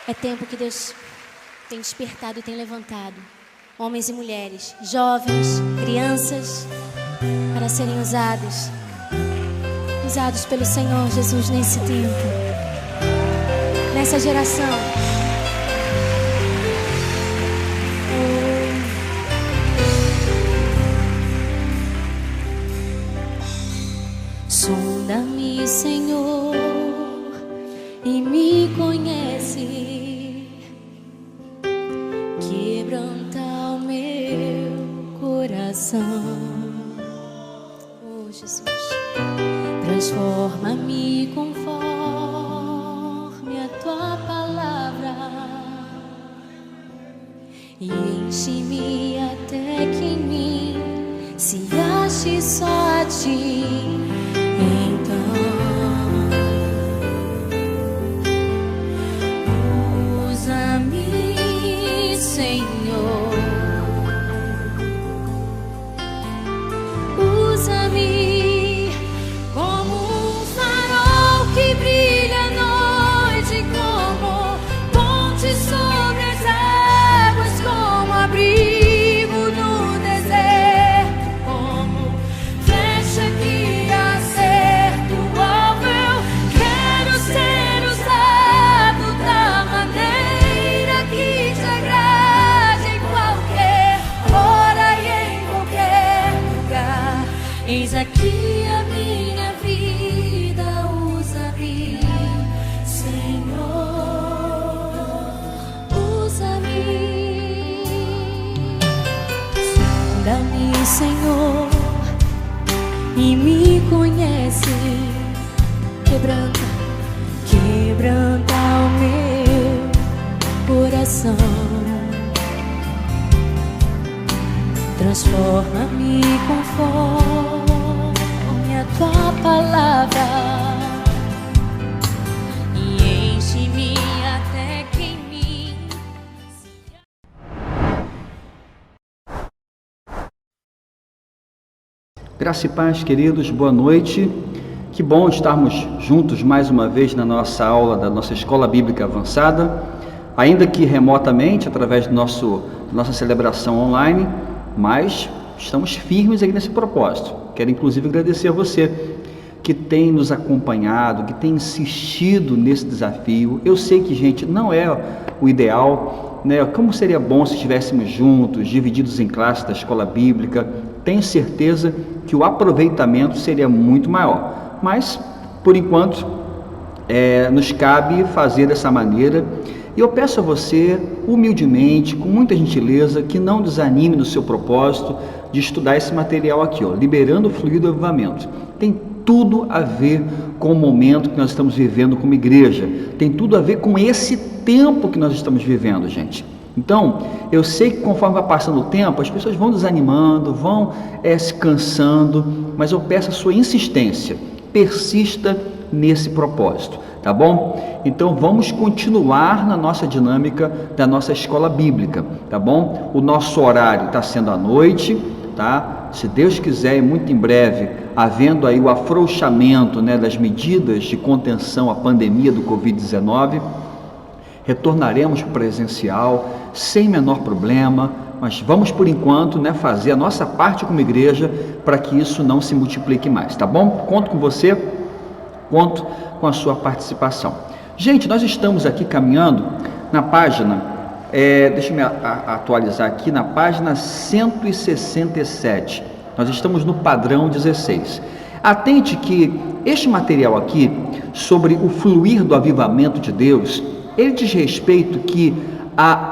É tempo que Deus tem despertado e tem levantado homens e mulheres, jovens, crianças, para serem usados pelo Senhor Jesus nesse tempo, nessa geração. Sonda-me, Senhor, e me conhece. Quebranta o meu coração. Oh, Jesus, transforma-me conforme a tua palavra e enche-me até que em mim se ache só a ti. Então usa-me, Senhor, usa-me como um farol que brilha à noite, como ponte sobre as águas, como abrigo no deserto, como flecha que acerta o alvo. Eu quero ser usado da maneira que te agrade, em qualquer hora e em qualquer lugar. Eis aqui a minha vida, usa-me, Senhor, usa-me. Sonda-me, Senhor, e me conhece. Quebranta o meu coração. Transforma-me conforme a tua palavra e enche-me até que em mim. Graça e paz, queridos, boa noite. Que bom estarmos juntos mais uma vez na nossa aula da nossa Escola Bíblica Avançada, ainda que remotamente, através da nossa celebração online, mas estamos firmes aqui nesse propósito. Quero inclusive agradecer a você que tem nos acompanhado, que tem insistido nesse desafio. Eu sei que, gente, não é o ideal, né? Como seria bom se estivéssemos juntos, divididos em classes da escola bíblica. Tenho certeza que o aproveitamento seria muito maior, mas por enquanto nos cabe fazer dessa maneira. E eu peço a você, humildemente, com muita gentileza, que não desanime no seu propósito de estudar esse material aqui, ó, Liberando o Fluir do Avivamento. Tem tudo a ver com o momento que nós estamos vivendo como igreja, tem tudo a ver com esse tempo que nós estamos vivendo, gente. Então, eu sei que conforme vai passando o tempo, as pessoas vão desanimando, vão se cansando, mas eu peço a sua insistência, persista nesse propósito, tá bom? Então vamos continuar na nossa dinâmica da nossa escola bíblica, tá bom? O nosso horário está sendo à noite, tá? Se Deus quiser, muito em breve, havendo aí o afrouxamento, né, das medidas de contenção à pandemia do Covid-19, retornaremos para o presencial sem menor problema, mas vamos por enquanto, né, fazer a nossa parte como igreja para que isso não se multiplique mais, tá bom? Conto com você, conto com a sua participação. Gente, nós estamos aqui caminhando na página, deixa eu me atualizar aqui, na página 167, nós estamos no padrão 16. Atente que este material aqui, sobre o fluir do avivamento de Deus, Ele diz respeito que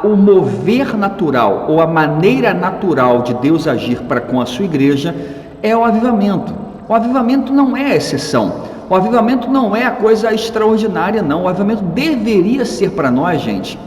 o mover natural ou a maneira natural de Deus agir para com a sua igreja é o avivamento. O avivamento não é a exceção. O avivamento não é a coisa extraordinária, não. O avivamento deveria ser para nós, gente,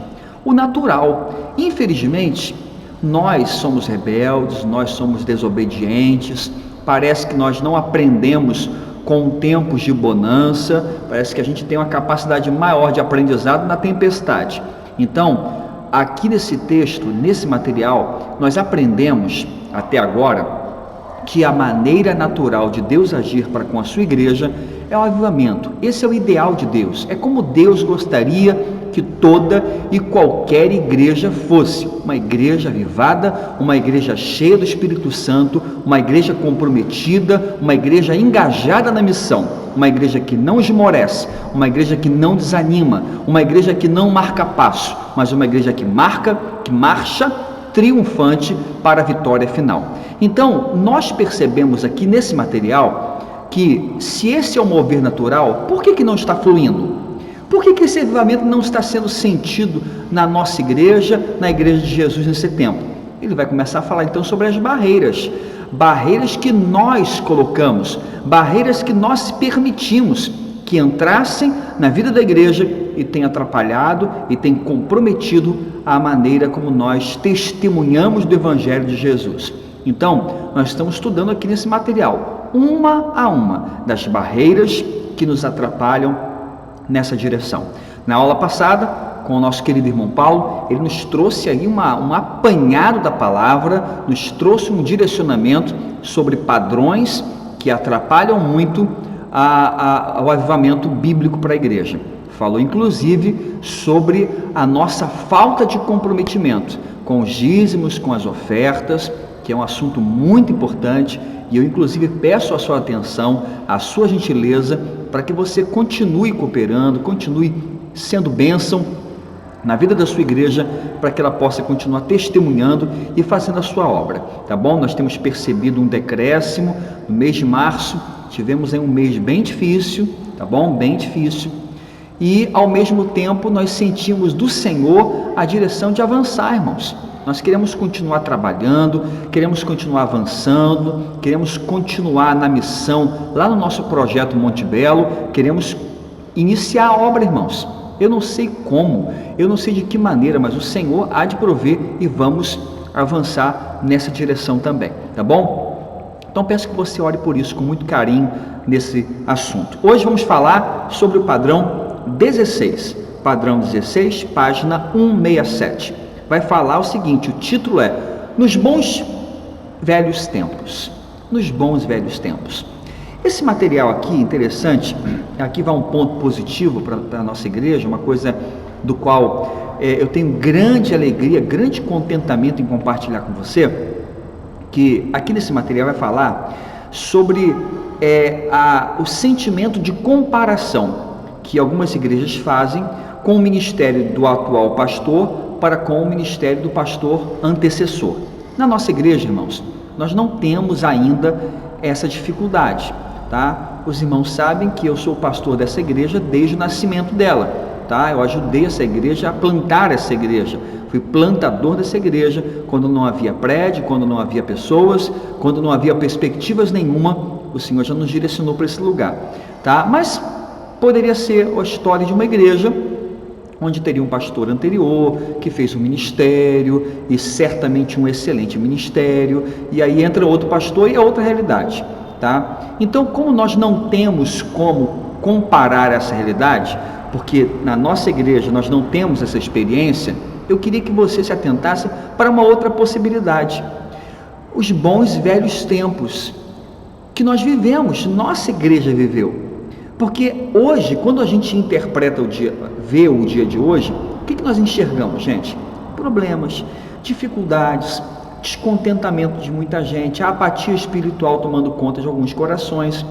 o natural. Infelizmente, nós somos rebeldes, nós somos desobedientes, parece que nós não aprendemos com tempos de bonança, parece que a gente tem uma capacidade maior de aprendizado na tempestade. Então, aqui nesse texto, nesse material, nós aprendemos até agora que a maneira natural de Deus agir para com a sua igreja é o avivamento. Esse é o ideal de Deus, é como Deus gostaria que toda e qualquer igreja fosse, uma igreja avivada, uma igreja cheia do Espírito Santo, uma igreja comprometida, uma igreja engajada na missão, uma igreja que não esmorece, uma igreja que não desanima, uma igreja que não marca passo, mas uma igreja que marcha triunfante para a vitória final. Então, nós percebemos aqui nesse material que, se esse é o mover natural, por que não está fluindo? Por que esse avivamento não está sendo sentido na nossa igreja, na igreja de Jesus nesse tempo? Ele vai começar a falar então sobre as barreiras que nós colocamos, barreiras que nós permitimos que entrassem na vida da igreja e tem atrapalhado e tem comprometido a maneira como nós testemunhamos do Evangelho de Jesus. Então, nós estamos estudando aqui nesse material, uma a uma, das barreiras que nos atrapalham nessa direção. Na aula passada, com o nosso querido irmão Paulo, ele nos trouxe aí um apanhado da palavra, nos trouxe um direcionamento sobre padrões que atrapalham muito o avivamento bíblico para a igreja. Falou inclusive sobre a nossa falta de comprometimento com os dízimos, com as ofertas, que é um assunto muito importante, e eu inclusive peço a sua atenção, a sua gentileza, para que você continue cooperando, continue sendo bênção na vida da sua igreja, para que ela possa continuar testemunhando e fazendo a sua obra, tá bom? Nós temos percebido um decréscimo no mês de março, tivemos aí um mês bem difícil, tá bom? Bem difícil, e ao mesmo tempo nós sentimos do Senhor a direção de avançar, irmãos. Nós queremos continuar trabalhando, queremos continuar avançando, queremos continuar na missão, lá no nosso projeto Monte Belo, queremos iniciar a obra, irmãos. Eu não sei como, eu não sei de que maneira, mas o Senhor há de prover e vamos avançar nessa direção também, tá bom? Então peço que você ore por isso com muito carinho nesse assunto. Hoje vamos falar sobre o padrão 16, padrão 16, página 167. Vai falar o seguinte, o título é Nos Bons Velhos Tempos. Nos Bons Velhos Tempos. Esse material aqui, interessante, aqui vai um ponto positivo para a nossa igreja, uma coisa do qual eu tenho grande alegria, grande contentamento em compartilhar com você, que aqui nesse material vai falar sobre o sentimento de comparação que algumas igrejas fazem com o ministério do atual pastor para com o ministério do pastor antecessor. Na nossa igreja, irmãos, nós não temos ainda essa dificuldade, tá? Os irmãos sabem que eu sou pastor dessa igreja desde o nascimento dela, tá? Eu ajudei essa igreja a plantar essa igreja, fui plantador dessa igreja quando não havia prédio, quando não havia pessoas, quando não havia perspectivas nenhuma, o Senhor já nos direcionou para esse lugar, tá? Mas poderia ser a história de uma igreja onde teria um pastor anterior, que fez um ministério, e certamente um excelente ministério, e aí entra outro pastor e é outra realidade, tá? Então, como nós não temos como comparar essa realidade, porque na nossa igreja nós não temos essa experiência, eu queria que você se atentasse para uma outra possibilidade. Os bons velhos tempos que nós vivemos, nossa igreja viveu. Porque hoje, quando a gente interpreta vê o dia de hoje, o que nós enxergamos, gente? Problemas, dificuldades, descontentamento de muita gente, a apatia espiritual tomando conta de alguns corações,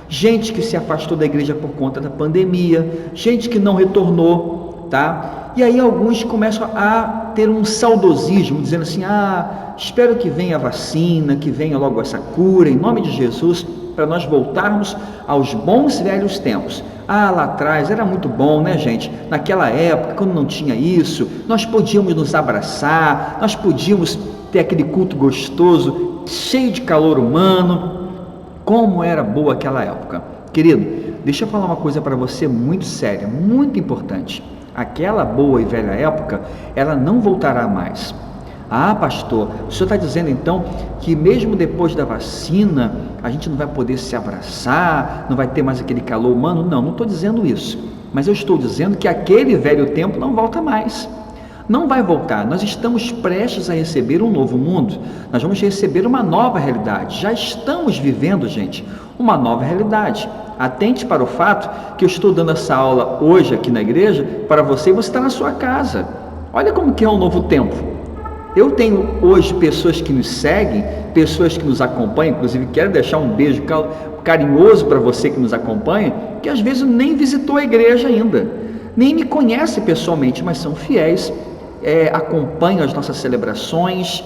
gente que se afastou da igreja por conta da pandemia, gente que não retornou, tá? E aí alguns começam a ter um saudosismo, dizendo assim, espero que venha a vacina, que venha logo essa cura, em nome de Jesus, para nós voltarmos aos bons velhos tempos, Ah, lá atrás era muito bom, né, gente? Naquela época, quando não tinha isso, nós podíamos nos abraçar, nós podíamos ter aquele culto gostoso, cheio de calor humano. Como era boa aquela época. Querido, deixa eu falar uma coisa para você muito séria, muito importante. Aquela boa e velha época, ela não voltará mais. Ah, pastor, o senhor está dizendo então que mesmo depois da vacina, a gente não vai poder se abraçar, não vai ter mais aquele calor humano? Não, não estou dizendo isso. Mas eu estou dizendo que aquele velho tempo não volta mais. Não vai voltar. Nós estamos prestes a receber um novo mundo. Nós vamos receber uma nova realidade. Já estamos vivendo, gente, uma nova realidade. Atente para o fato que eu estou dando essa aula hoje aqui na igreja para você e você está na sua casa. Olha como que é um novo tempo. Eu tenho hoje pessoas que nos seguem, pessoas que nos acompanham, inclusive quero deixar um beijo carinhoso para você que nos acompanha, que às vezes nem visitou a igreja ainda, nem me conhece pessoalmente, mas são fiéis, acompanham as nossas celebrações,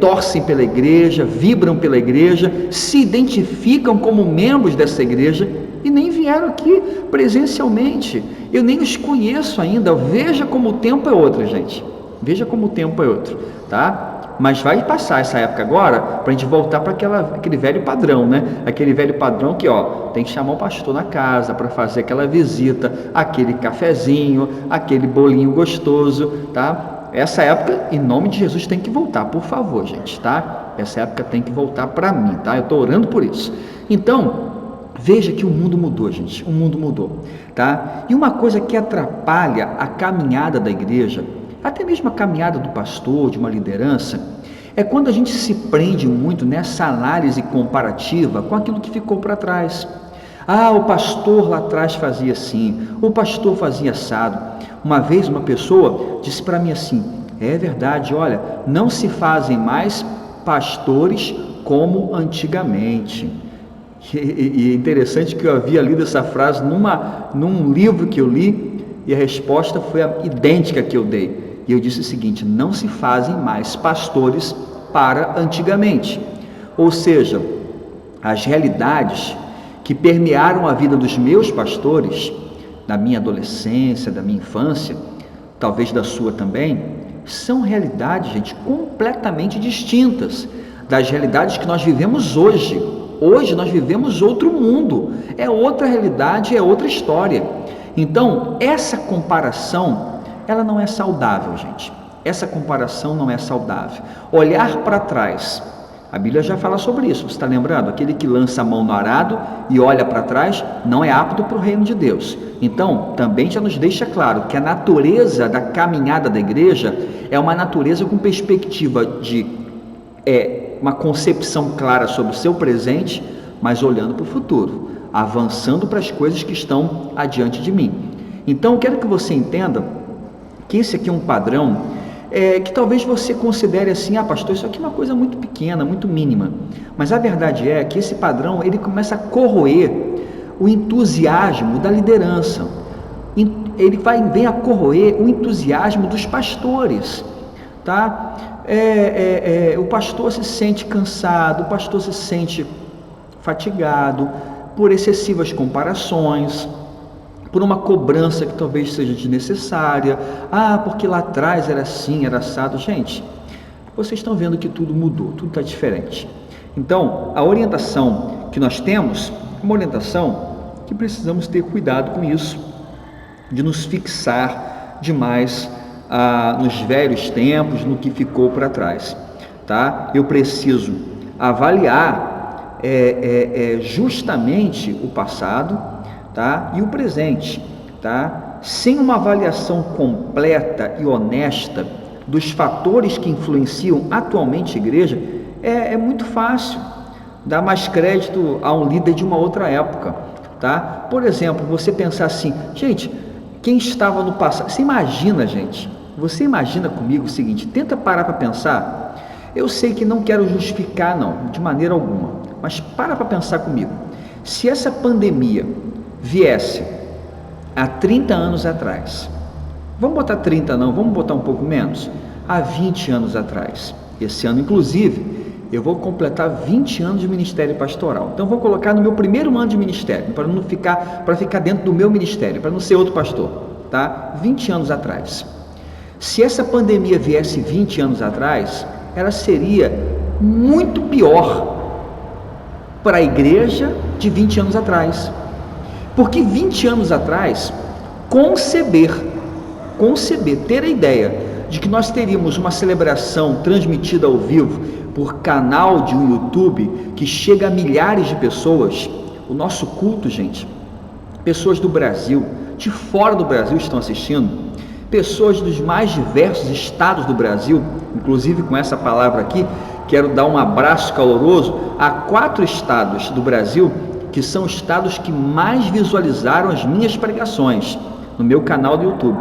torcem pela igreja, vibram pela igreja, se identificam como membros dessa igreja e nem vieram aqui presencialmente. Eu nem os conheço ainda. Veja como o tempo é outro, gente. Veja como o tempo é outro, tá? Mas vai passar essa época agora para a gente voltar para aquele velho padrão, né? Aquele velho padrão que, tem que chamar o pastor na casa para fazer aquela visita, aquele cafezinho, aquele bolinho gostoso, tá? Essa época, em nome de Jesus, tem que voltar, por favor, gente, tá? Essa época tem que voltar para mim, tá? Eu estou orando por isso. Então, veja que o mundo mudou, gente, o mundo mudou, tá? E uma coisa que atrapalha a caminhada da igreja, até mesmo a caminhada do pastor, de uma liderança, é quando a gente se prende muito nessa análise comparativa com aquilo que ficou para trás. Ah, o pastor lá atrás fazia assim, o pastor fazia assado. Uma vez uma pessoa disse para mim assim, é verdade, olha, não se fazem mais pastores como antigamente. E é interessante que eu havia lido essa frase num livro que eu li e a resposta foi idêntica que eu dei. E eu disse o seguinte, não se fazem mais pastores para antigamente. Ou seja, as realidades que permearam a vida dos meus pastores, na minha adolescência, da minha infância, talvez da sua também, são realidades, gente, completamente distintas das realidades que nós vivemos hoje. Hoje nós vivemos outro mundo, é outra realidade, é outra história. Então, essa comparação, ela não é saudável, gente. Essa comparação não é saudável. Olhar para trás, a Bíblia já fala sobre isso, você está lembrando? Aquele que lança a mão no arado e olha para trás, não é apto para o reino de Deus. Então, também já nos deixa claro que a natureza da caminhada da igreja é uma natureza com perspectiva de uma concepção clara sobre o seu presente, mas olhando para o futuro, avançando para as coisas que estão adiante de mim. Então, eu quero que você entenda que esse aqui é um padrão que talvez você considere assim, pastor, isso aqui é uma coisa muito pequena, muito mínima, mas a verdade é que esse padrão, ele começa a corroer o entusiasmo da liderança, ele vem a corroer o entusiasmo dos pastores, tá? O pastor se sente cansado, o pastor se sente fatigado por excessivas comparações, por uma cobrança que talvez seja desnecessária, porque lá atrás era assim, era assado. Gente, vocês estão vendo que tudo mudou, tudo está diferente. Então, a orientação que nós temos é uma orientação que precisamos ter cuidado com isso, de nos fixar demais nos velhos tempos, no que ficou para trás, tá? Eu preciso avaliar justamente o passado, tá? E o presente, tá? Sem uma avaliação completa e honesta dos fatores que influenciam atualmente a igreja, é muito fácil dar mais crédito a um líder de uma outra época, tá? Por exemplo, você pensar assim, gente, quem estava no passado, você imagina comigo o seguinte, tenta parar para pensar, eu sei que não quero justificar não, de maneira alguma, mas para pensar comigo, se essa pandemia viesse há 30 anos atrás, vamos botar 30 não, vamos botar um pouco menos, há 20 anos atrás, esse ano inclusive, eu vou completar 20 anos de ministério pastoral. Então, eu vou colocar no meu primeiro ano de ministério, para ficar dentro do meu ministério, para não ser outro pastor, tá? 20 anos atrás. Se essa pandemia viesse 20 anos atrás, ela seria muito pior para a igreja de 20 anos atrás. Porque 20 anos atrás, ter a ideia de que nós teríamos uma celebração transmitida ao vivo por canal de um YouTube que chega a milhares de pessoas, o nosso culto, gente, pessoas do Brasil, de fora do Brasil estão assistindo, pessoas dos mais diversos estados do Brasil, inclusive com essa palavra aqui, quero dar um abraço caloroso a 4 estados do Brasil, que são estados que mais visualizaram as minhas pregações no meu canal do YouTube: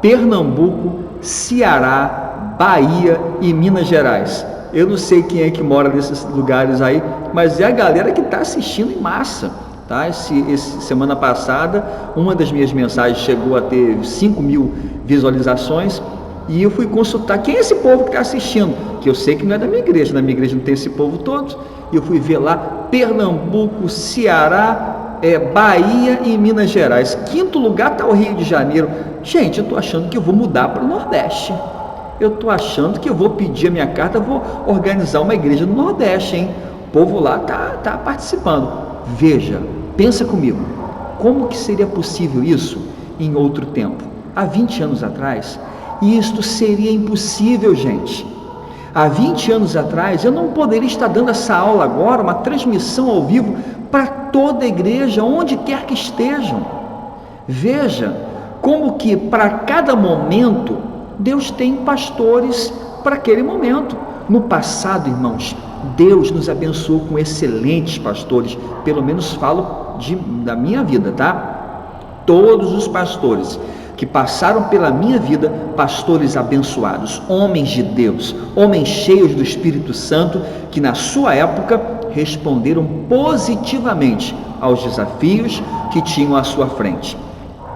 Pernambuco, Ceará, Bahia e Minas Gerais. Eu não sei quem é que mora nesses lugares aí, mas é a galera que está assistindo em massa, tá? Semana passada, uma das minhas mensagens chegou a ter 5.000 visualizações, e eu fui consultar quem é esse povo que está assistindo, que eu sei que não é da minha igreja, na minha igreja não tem esse povo todo, e eu fui ver lá: Pernambuco, Ceará, Bahia e Minas Gerais. 5º lugar está o Rio de Janeiro. Gente, eu estou achando que eu vou mudar para o Nordeste. Eu estou achando que eu vou pedir a minha carta, vou organizar uma igreja no Nordeste, hein? O povo lá tá participando. Veja, pensa comigo, como que seria possível isso em outro tempo? Há 20 anos atrás, isto seria impossível, gente. Há 20 anos atrás, eu não poderia estar dando essa aula agora, uma transmissão ao vivo para toda a igreja, onde quer que estejam. Veja como que para cada momento Deus tem pastores para aquele momento. No passado, irmãos, Deus nos abençoou com excelentes pastores, pelo menos falo da minha vida, tá? Todos os pastores que passaram pela minha vida, pastores abençoados, homens de Deus, homens cheios do Espírito Santo, que na sua época responderam positivamente aos desafios que tinham à sua frente.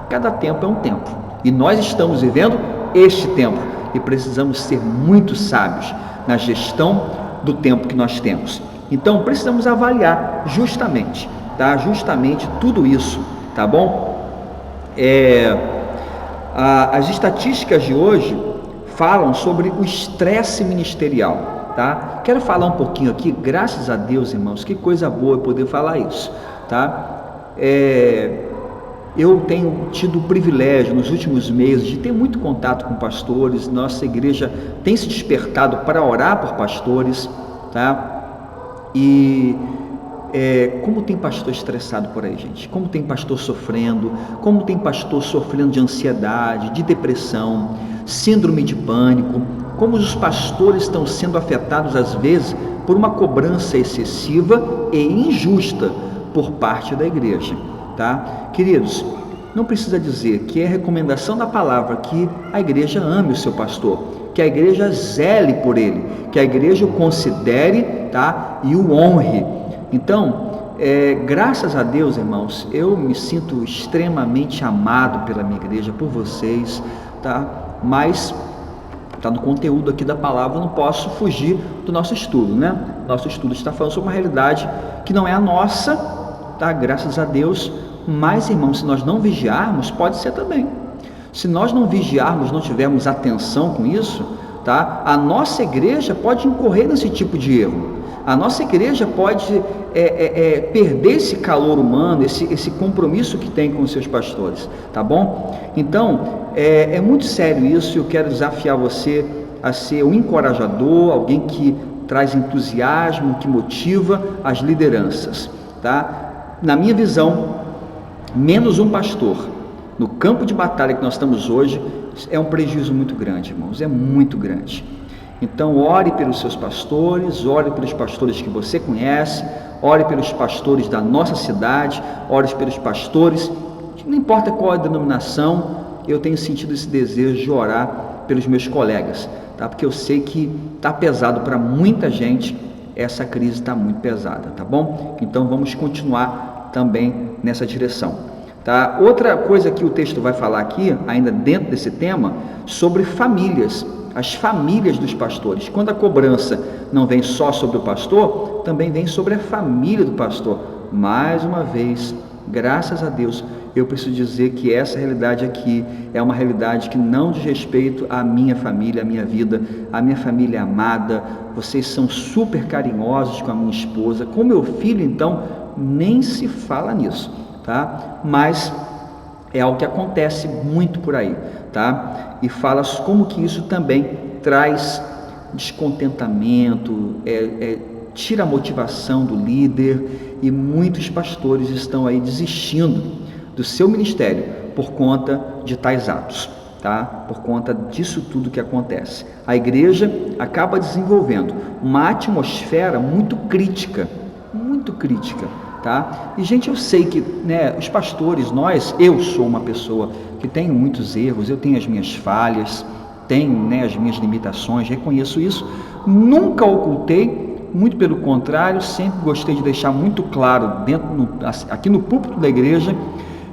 Cada tempo é um tempo, e nós estamos vivendo este tempo, e precisamos ser muito sábios na gestão do tempo que nós temos. Então precisamos avaliar justamente, tá? Justamente tudo isso, tá bom? As estatísticas de hoje falam sobre o estresse ministerial, tá? Quero falar um pouquinho aqui, graças a Deus, irmãos, que coisa boa eu poder falar isso, tá? Eu tenho tido o privilégio nos últimos meses de ter muito contato com pastores. Nossa igreja tem se despertado para orar por pastores, tá? E como tem pastor estressado por aí, gente, como tem pastor sofrendo, como tem pastor sofrendo de ansiedade, de depressão, síndrome de pânico, como os pastores estão sendo afetados às vezes por uma cobrança excessiva e injusta por parte da igreja, tá? Queridos, não precisa dizer que é recomendação da palavra que a igreja ame o seu pastor, que a igreja zele por ele, que a igreja o considere, tá? E o honre. Então, graças a Deus, irmãos, eu me sinto extremamente amado pela minha igreja, por vocês, tá? Mas está no conteúdo aqui da palavra, não posso fugir do nosso estudo, né? Nosso estudo está falando sobre uma realidade que não é a nossa, tá? Graças a Deus. Mas, irmãos, se nós não vigiarmos, pode ser também. Se nós não vigiarmos, não tivermos atenção com isso, tá? A nossa igreja pode incorrer nesse tipo de erro. A nossa igreja pode perder esse calor humano, esse compromisso que tem com os seus pastores, tá bom? Então, é muito sério isso. Eu quero desafiar você a ser um encorajador, alguém que traz entusiasmo, que motiva as lideranças, tá? Na minha visão, menos um pastor no campo de batalha que nós estamos hoje é um prejuízo muito grande, irmãos, é muito grande. Então, ore pelos seus pastores, ore pelos pastores que você conhece, ore pelos pastores da nossa cidade, ore pelos pastores, não importa qual é a denominação. Eu tenho sentido esse desejo de orar pelos meus colegas, tá? Porque eu sei que está pesado para muita gente, essa crise está muito pesada, tá bom? Então, vamos continuar também nessa direção, tá? Outra coisa que o texto vai falar aqui, ainda dentro desse tema, sobre famílias. as famílias dos pastores. Quando a cobrança não vem só sobre o pastor, também vem sobre a família do pastor. Mais uma vez, graças a Deus, eu preciso dizer que essa realidade aqui é uma realidade que não diz respeito à minha família, à minha vida, à minha família amada. Vocês são super carinhosos com a minha esposa, com meu filho, então, nem se fala nisso, tá? Mas é algo que acontece muito por aí, tá? E fala como que isso também traz descontentamento, tira a motivação do líder, e muitos pastores estão aí desistindo do seu ministério por conta de tais atos, tá? Por conta disso tudo que acontece. A igreja acaba desenvolvendo uma atmosfera muito crítica, tá? E gente, eu sei que, né, os pastores, eu sou uma pessoa que tenho muitos erros, eu tenho as minhas falhas, tenho, né, as minhas limitações, reconheço isso, nunca ocultei, muito pelo contrário, sempre gostei de deixar muito claro aqui no púlpito da igreja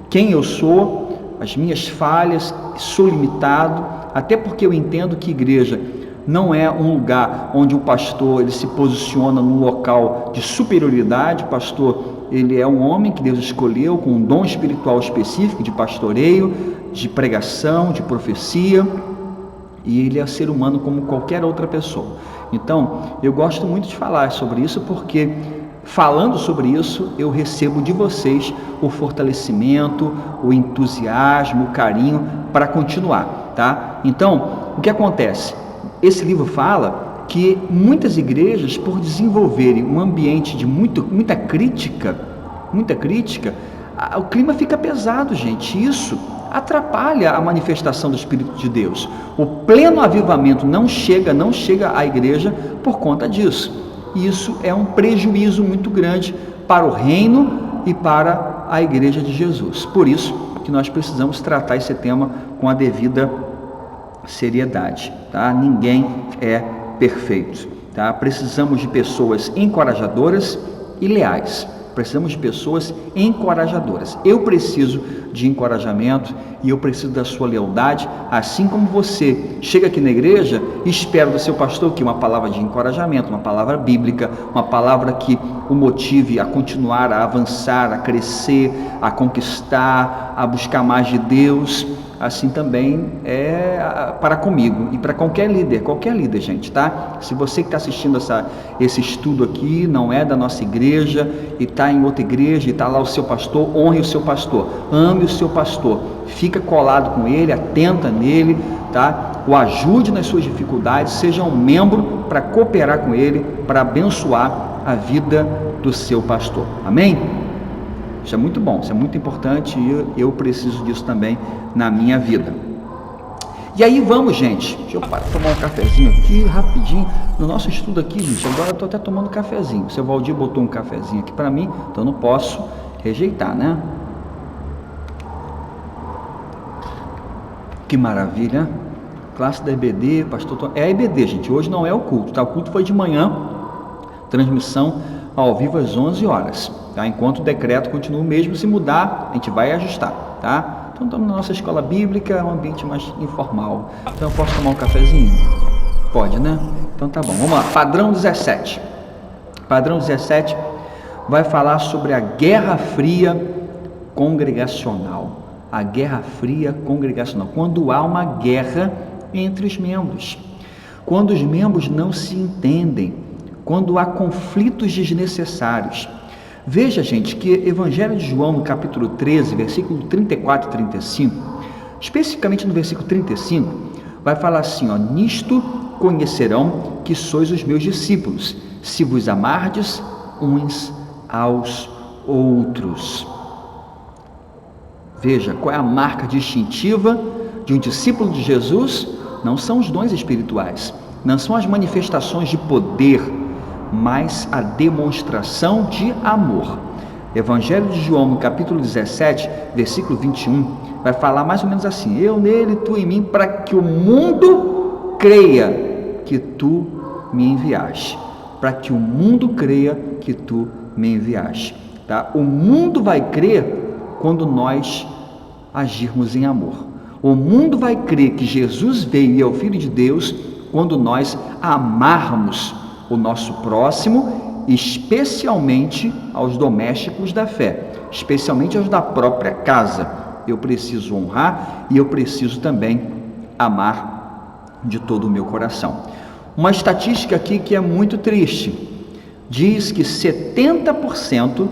quem eu sou, as minhas falhas, sou limitado, até porque eu entendo que igreja não é um lugar onde o pastor ele se posiciona num local de superioridade. O pastor ele é um homem que Deus escolheu com um dom espiritual específico de pastoreio, de pregação, de profecia, e ele é ser humano como qualquer outra pessoa. Então, eu gosto muito de falar sobre isso, porque falando sobre isso, eu recebo de vocês o fortalecimento, o entusiasmo, o carinho para continuar, tá? Então, o que acontece? Esse livro fala que muitas igrejas, por desenvolverem um ambiente de muita crítica, o clima fica pesado, gente. Isso atrapalha a manifestação do Espírito de Deus. O pleno avivamento não chega à igreja por conta disso. Isso é um prejuízo muito grande para o reino e para a igreja de Jesus. Por isso que nós precisamos tratar esse tema com a devida seriedade, tá? Ninguém é perfeito, tá? Precisamos de pessoas encorajadoras e leais. Precisamos de pessoas encorajadoras. Eu preciso de encorajamento e eu preciso da sua lealdade, assim como você chega aqui na igreja e espera do seu pastor que uma palavra de encorajamento, uma palavra bíblica, uma palavra que o motive a continuar, a avançar, a crescer, a conquistar, a buscar mais de Deus. Assim também é para comigo e para qualquer líder, gente, tá? Se você que está assistindo esse estudo aqui não é da nossa igreja e está em outra igreja e está lá o seu pastor, honre o seu pastor, ame o seu pastor, fica colado com ele, atenta nele, tá? O ajude nas suas dificuldades, seja um membro para cooperar com ele, para abençoar a vida do seu pastor, amém? Isso é muito bom, isso é muito importante e eu preciso disso também na minha vida. E aí vamos, gente, deixa eu parar para tomar um cafezinho aqui rapidinho. No nosso estudo aqui, gente, agora eu estou até tomando cafezinho. O seu Valdir botou um cafezinho aqui para mim, então eu não posso rejeitar, né? Que maravilha. Classe da EBD, pastor... É a EBD, gente, hoje não é o culto, tá? O culto foi de manhã, transmissão ao vivo às 11 horas. Tá? Enquanto o decreto continua o mesmo, se mudar, a gente vai ajustar, tá? Então estamos na nossa escola bíblica, um ambiente mais informal. Então eu posso tomar um cafezinho? Pode, né? Então tá bom, vamos lá. Padrão 17. Padrão 17 vai falar sobre a Guerra Fria congregacional. A Guerra Fria congregacional. Quando há uma guerra entre os membros. Quando os membros não se entendem. Quando há conflitos desnecessários. Veja, gente, que Evangelho de João, no capítulo 13, versículo 34 e 35, especificamente no versículo 35, vai falar assim, ó: nisto conhecerão que sois os meus discípulos, se vos amardes uns aos outros. Veja, qual é a marca distintiva de um discípulo de Jesus? Não são os dons espirituais, não são as manifestações de poder, mas a demonstração de amor. Evangelho de João, no capítulo 17, versículo 21, vai falar mais ou menos assim: eu nele, tu em mim, para que o mundo creia que tu me enviaste. Para que o mundo creia que tu me enviaste. Tá? O mundo vai crer quando nós agirmos em amor. O mundo vai crer que Jesus veio e é o Filho de Deus quando nós amarmos o nosso próximo, especialmente aos domésticos da fé, especialmente aos da própria casa. Eu preciso honrar e eu preciso também amar de todo o meu coração. Uma estatística aqui que é muito triste, diz que 70%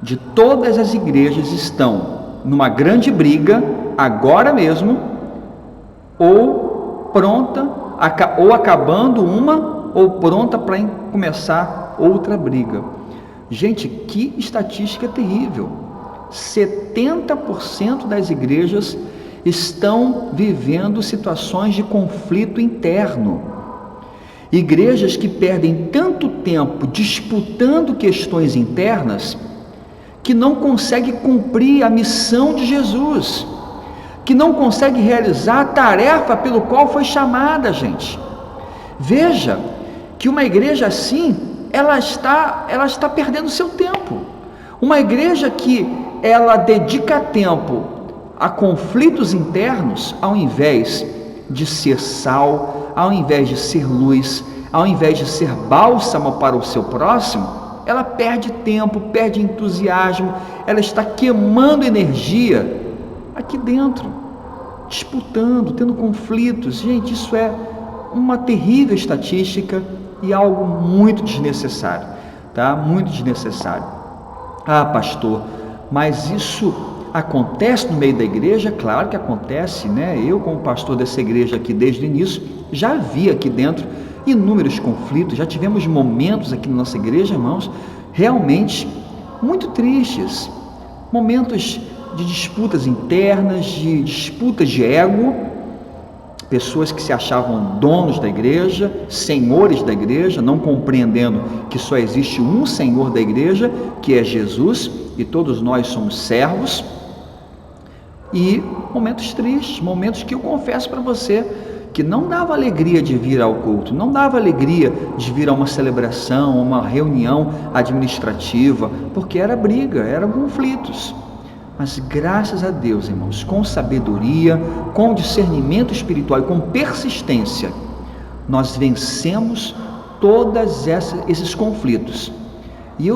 de todas as igrejas estão numa grande briga, agora mesmo, ou pronta, ou acabando uma, ou pronta para começar outra briga. Gente, que estatística terrível! 70% das igrejas estão vivendo situações de conflito interno. Igrejas que perdem tanto tempo disputando questões internas que não conseguem cumprir a missão de Jesus, que não conseguem realizar a tarefa pelo qual foi chamada, gente. Veja que uma igreja assim, ela está perdendo seu tempo. Uma igreja que ela dedica tempo a conflitos internos, ao invés de ser sal, ao invés de ser luz, ao invés de ser bálsamo para o seu próximo, ela perde tempo, perde entusiasmo, ela está queimando energia aqui dentro, disputando, tendo conflitos. Gente, isso é uma terrível estatística e algo muito desnecessário, tá? Muito desnecessário. Ah, pastor, mas isso acontece no meio da igreja? Claro que acontece, né? Eu, como pastor dessa igreja aqui desde o início, já vi aqui dentro inúmeros conflitos, já tivemos momentos aqui na nossa igreja, irmãos, realmente muito tristes, momentos de disputas internas, de disputas de ego, pessoas que se achavam donos da igreja, senhores da igreja, não compreendendo que só existe um Senhor da igreja, que é Jesus, e todos nós somos servos. E momentos tristes, momentos que eu confesso para você que não dava alegria de vir ao culto, não dava alegria de vir a uma celebração, uma reunião administrativa, porque era briga, eram conflitos. Mas graças a Deus, irmãos, com sabedoria, com discernimento espiritual e com persistência, nós vencemos todos esses conflitos. E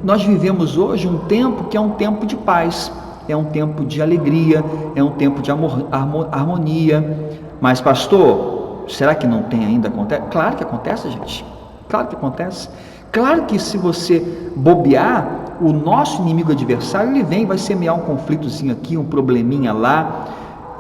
nós vivemos hoje um tempo que é um tempo de paz, é um tempo de alegria, é um tempo de harmonia. Mas, pastor, será que não tem ainda? Acontece? Claro que acontece, gente. Claro que acontece. Claro que se você bobear, o nosso inimigo adversário, ele vem, vai semear um conflitozinho aqui, um probleminha lá,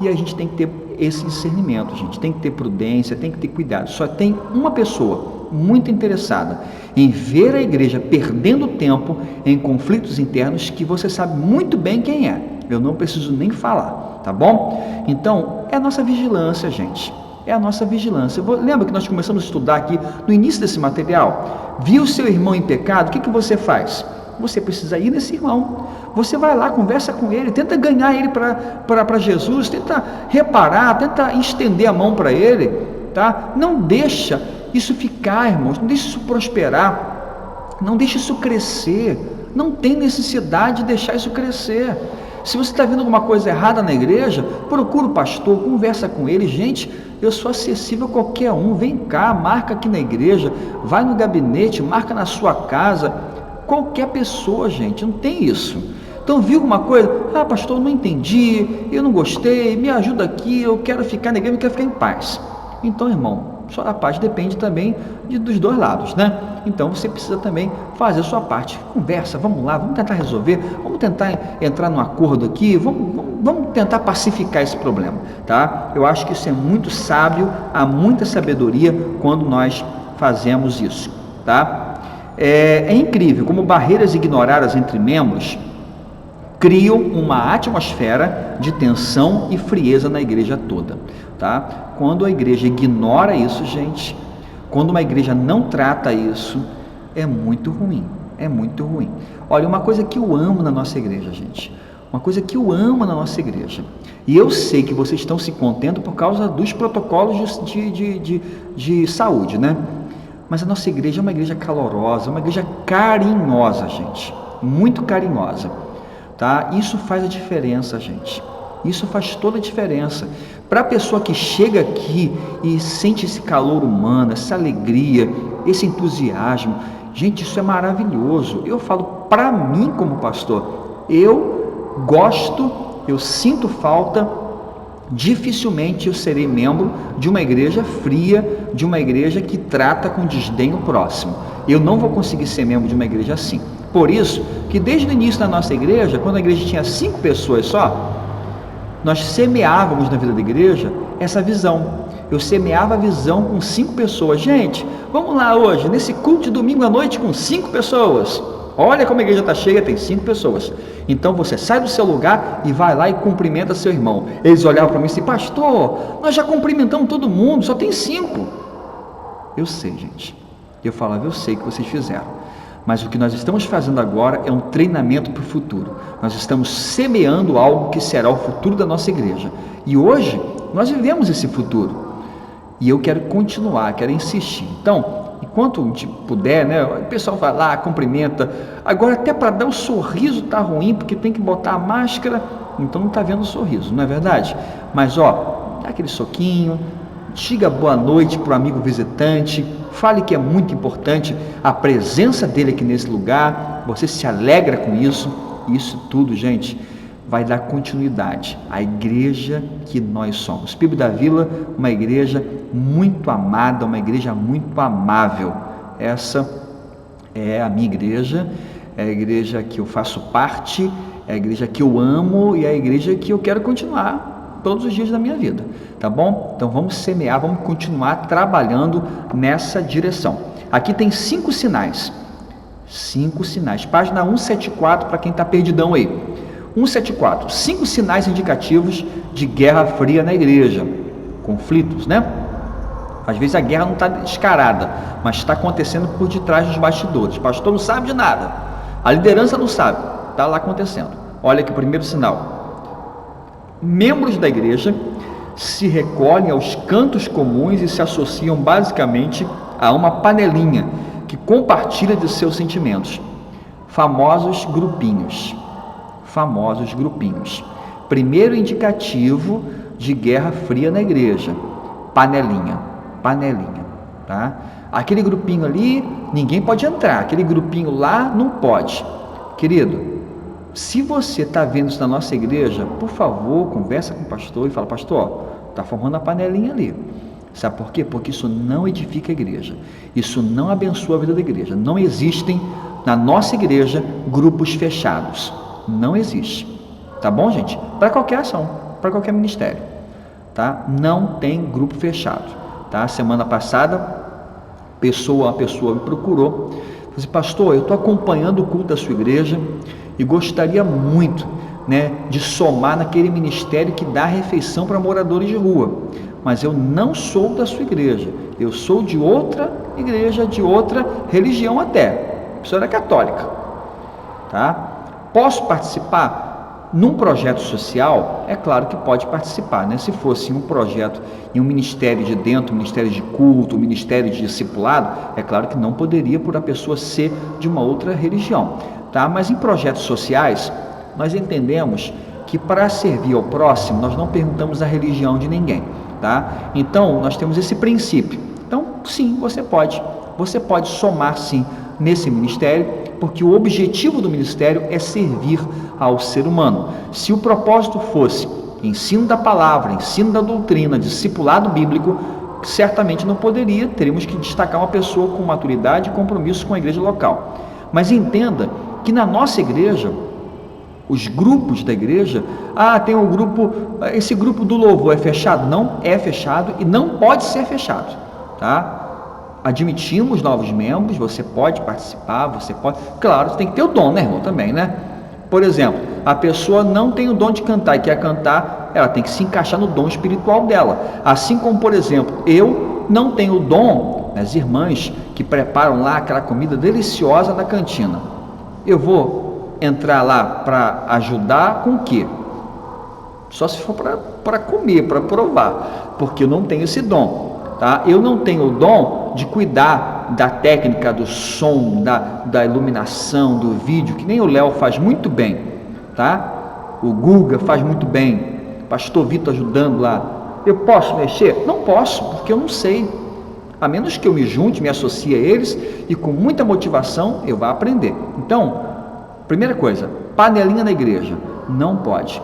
e a gente tem que ter esse discernimento, gente, tem que ter prudência, tem que ter cuidado. Só tem uma pessoa muito interessada em ver a igreja perdendo tempo em conflitos internos, que você sabe muito bem quem é, eu não preciso nem falar, tá bom? Então, é a nossa vigilância, gente. É a nossa vigilância. Lembra que nós começamos a estudar aqui no início desse material? Viu o seu irmão em pecado, o que você faz? Você precisa ir nesse irmão. Você vai lá, conversa com ele, tenta ganhar ele para Jesus, tenta reparar, tenta estender a mão para ele, tá? Não deixa isso ficar, irmãos, não deixa isso prosperar, não deixa isso crescer. Não tem necessidade de deixar isso crescer. Se você está vendo alguma coisa errada na igreja, procura o pastor, conversa com ele. Gente, eu sou acessível a qualquer um, vem cá, marca aqui na igreja, vai no gabinete, marca na sua casa, qualquer pessoa, gente, não tem isso. Então, viu alguma coisa? Ah, pastor, eu não entendi, eu não gostei, me ajuda aqui, eu quero ficar na igreja, eu quero ficar em paz. Então, irmão, só a paz depende também dos dois lados, né? Então você precisa também fazer a sua parte. Conversa, vamos lá, vamos tentar resolver, vamos tentar entrar num acordo aqui, vamos tentar pacificar esse problema, tá? Eu acho que isso é muito sábio, há muita sabedoria quando nós fazemos isso, tá? É incrível como barreiras ignoradas entre membros criam uma atmosfera de tensão e frieza na igreja toda, tá? Quando a igreja ignora isso, gente, quando uma igreja não trata isso, é muito ruim, é muito ruim. Olha, uma coisa que eu amo na nossa igreja, gente, uma coisa que eu amo na nossa igreja, e eu sei que vocês estão se contendo por causa dos protocolos de saúde, né? Mas a nossa igreja é uma igreja calorosa, uma igreja carinhosa, gente, muito carinhosa. Tá? Isso faz a diferença, gente. Isso faz toda a diferença. Para a pessoa que chega aqui e sente esse calor humano, essa alegria, esse entusiasmo, gente, isso é maravilhoso. Eu falo, para mim como pastor, eu gosto, eu sinto falta, dificilmente eu serei membro de uma igreja fria, de uma igreja que trata com desdém o próximo. Eu não vou conseguir ser membro de uma igreja assim. Por isso que desde o início da nossa igreja, quando a igreja tinha 5 pessoas só, nós semeávamos na vida da igreja essa visão. Eu semeava a visão com 5 pessoas. Gente, vamos lá hoje, nesse culto de domingo à noite com 5 pessoas. Olha como a igreja está cheia, tem 5 pessoas. Então você sai do seu lugar e vai lá e cumprimenta seu irmão. Eles olhavam para mim e disseram, pastor, nós já cumprimentamos todo mundo, só tem 5. Eu sei, gente. Eu falava, eu sei que vocês fizeram. Mas o que nós estamos fazendo agora é um treinamento para o futuro. Nós estamos semeando algo que será o futuro da nossa igreja. E hoje nós vivemos esse futuro. E eu quero continuar, quero insistir. Então, enquanto a gente puder, né, o pessoal vai lá, cumprimenta. Agora até para dar o sorriso está ruim, porque tem que botar a máscara, então não está vendo o sorriso, não é verdade? Mas ó, dá aquele soquinho, diga boa noite para o amigo visitante, fale que é muito importante a presença dele aqui nesse lugar, você se alegra com isso, e isso tudo, gente, vai dar continuidade à igreja que nós somos. PIB da Vila, uma igreja muito amada, uma igreja muito amável. Essa é a minha igreja, é a igreja que eu faço parte, é a igreja que eu amo e é a igreja que eu quero continuar todos os dias da minha vida, tá bom? Então vamos semear, vamos continuar trabalhando nessa direção. Aqui tem 5 sinais, 5 sinais, página 174 para quem está perdidão aí. 174, 5 sinais indicativos de guerra fria na igreja, conflitos, né? Às vezes a guerra não está descarada, mas está acontecendo por detrás dos bastidores. O pastor não sabe de nada, a liderança não sabe, está lá acontecendo. Olha aqui o primeiro sinal: membros da igreja se recolhem aos cantos comuns e se associam basicamente a uma panelinha que compartilha de seus sentimentos, famosos grupinhos. Primeiro indicativo de guerra fria na igreja: panelinha, tá? Aquele grupinho ali, ninguém pode entrar, aquele grupinho lá não pode. Querido, se você está vendo isso na nossa igreja, por favor, conversa com o pastor e fala, pastor, está formando a panelinha ali. Sabe por quê? Porque isso não edifica a igreja, isso não abençoa a vida da igreja. Não existem na nossa igreja grupos fechados. Não existe, tá bom, gente? Para qualquer ação, para qualquer ministério, tá? Não tem grupo fechado, tá? Semana passada, uma pessoa me procurou, falou assim, pastor, eu estou acompanhando o culto da sua igreja e gostaria muito, né, de somar naquele ministério que dá refeição para moradores de rua, mas eu não sou da sua igreja, eu sou de outra igreja, de outra religião até, a pessoa era católica, tá? Posso participar? Num projeto social, é claro que pode participar, né? Se fosse um projeto em um ministério de dentro, um ministério de culto, um ministério de discipulado, é claro que não poderia por a pessoa ser de uma outra religião, tá? Mas em projetos sociais, nós entendemos que para servir ao próximo, nós não perguntamos a religião de ninguém, tá? Então, nós temos esse princípio. Então, sim, você pode somar sim nesse ministério, porque o objetivo do ministério é servir ao ser humano. Se o propósito fosse ensino da palavra, ensino da doutrina, discipulado bíblico, certamente não poderia, teríamos que destacar uma pessoa com maturidade e compromisso com a igreja local. Mas entenda que na nossa igreja, os grupos da igreja, tem um grupo, esse grupo do louvor é fechado? Não é fechado e não pode ser fechado, tá? Admitimos novos membros, você pode participar, claro, você tem que ter o dom, né, irmão, também, né? Por exemplo, a pessoa não tem o dom de cantar e quer cantar, ela tem que se encaixar no dom espiritual dela. Assim como, por exemplo, eu não tenho o dom, as irmãs que preparam lá aquela comida deliciosa na cantina, eu vou entrar lá para ajudar com o quê? Só se for para comer, para provar, porque eu não tenho esse dom. Tá? Eu não tenho o dom de cuidar da técnica do som, da iluminação, do vídeo, que nem o Léo faz muito bem, tá? O Guga faz muito bem, pastor Vitor ajudando lá Eu posso mexer? Não posso, porque eu não sei. A menos que eu me junte, me associe a eles e com muita motivação eu vá aprender. Então, primeira coisa, panelinha na igreja, não pode.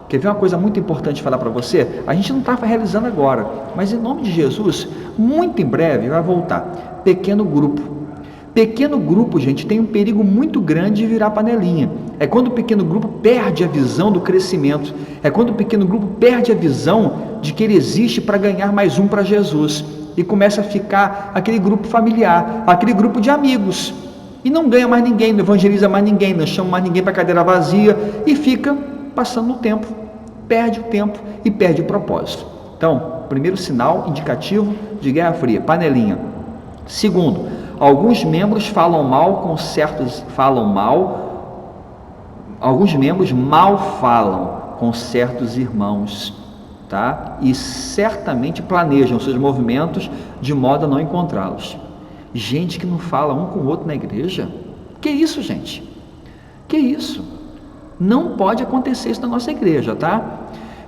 Quer ver uma coisa muito importante falar para você? A gente não está realizando agora, mas em nome de Jesus, muito em breve vai voltar. Pequeno grupo. Pequeno grupo, gente, tem um perigo muito grande de virar panelinha. É quando o pequeno grupo perde a visão do crescimento. É quando o pequeno grupo perde a visão de que ele existe para ganhar mais um para Jesus. E começa a ficar aquele grupo familiar, aquele grupo de amigos. E não ganha mais ninguém, não evangeliza mais ninguém, não chama mais ninguém para cadeira vazia e fica passando o tempo, perde o tempo e perde o propósito. Então, primeiro sinal indicativo de Guerra Fria, panelinha. Segundo, alguns membros alguns membros mal falam com certos irmãos, tá? E certamente planejam seus movimentos de modo a não encontrá-los. Gente que não fala um com o outro na igreja. Que isso, gente? Que isso? Não pode acontecer isso na nossa igreja, tá?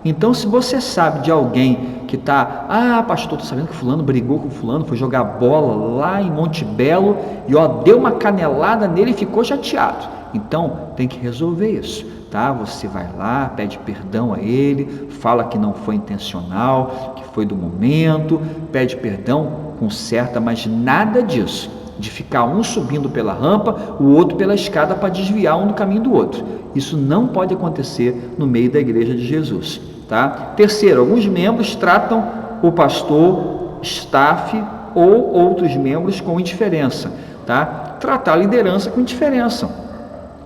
Então, se você sabe de alguém que está, pastor, estou sabendo que fulano brigou com fulano, foi jogar bola lá em Monte Belo e deu uma canelada nele e ficou chateado. Então, tem que resolver isso, tá? Você vai lá, pede perdão a ele, fala que não foi intencional, que foi do momento, pede perdão, conserta, mas nada disso, de ficar um subindo pela rampa, o outro pela escada para desviar um do caminho do outro. Isso não pode acontecer no meio da igreja de Jesus, tá? Terceiro, alguns membros tratam o pastor, staff ou outros membros com indiferença, tá? Tratar a liderança com indiferença,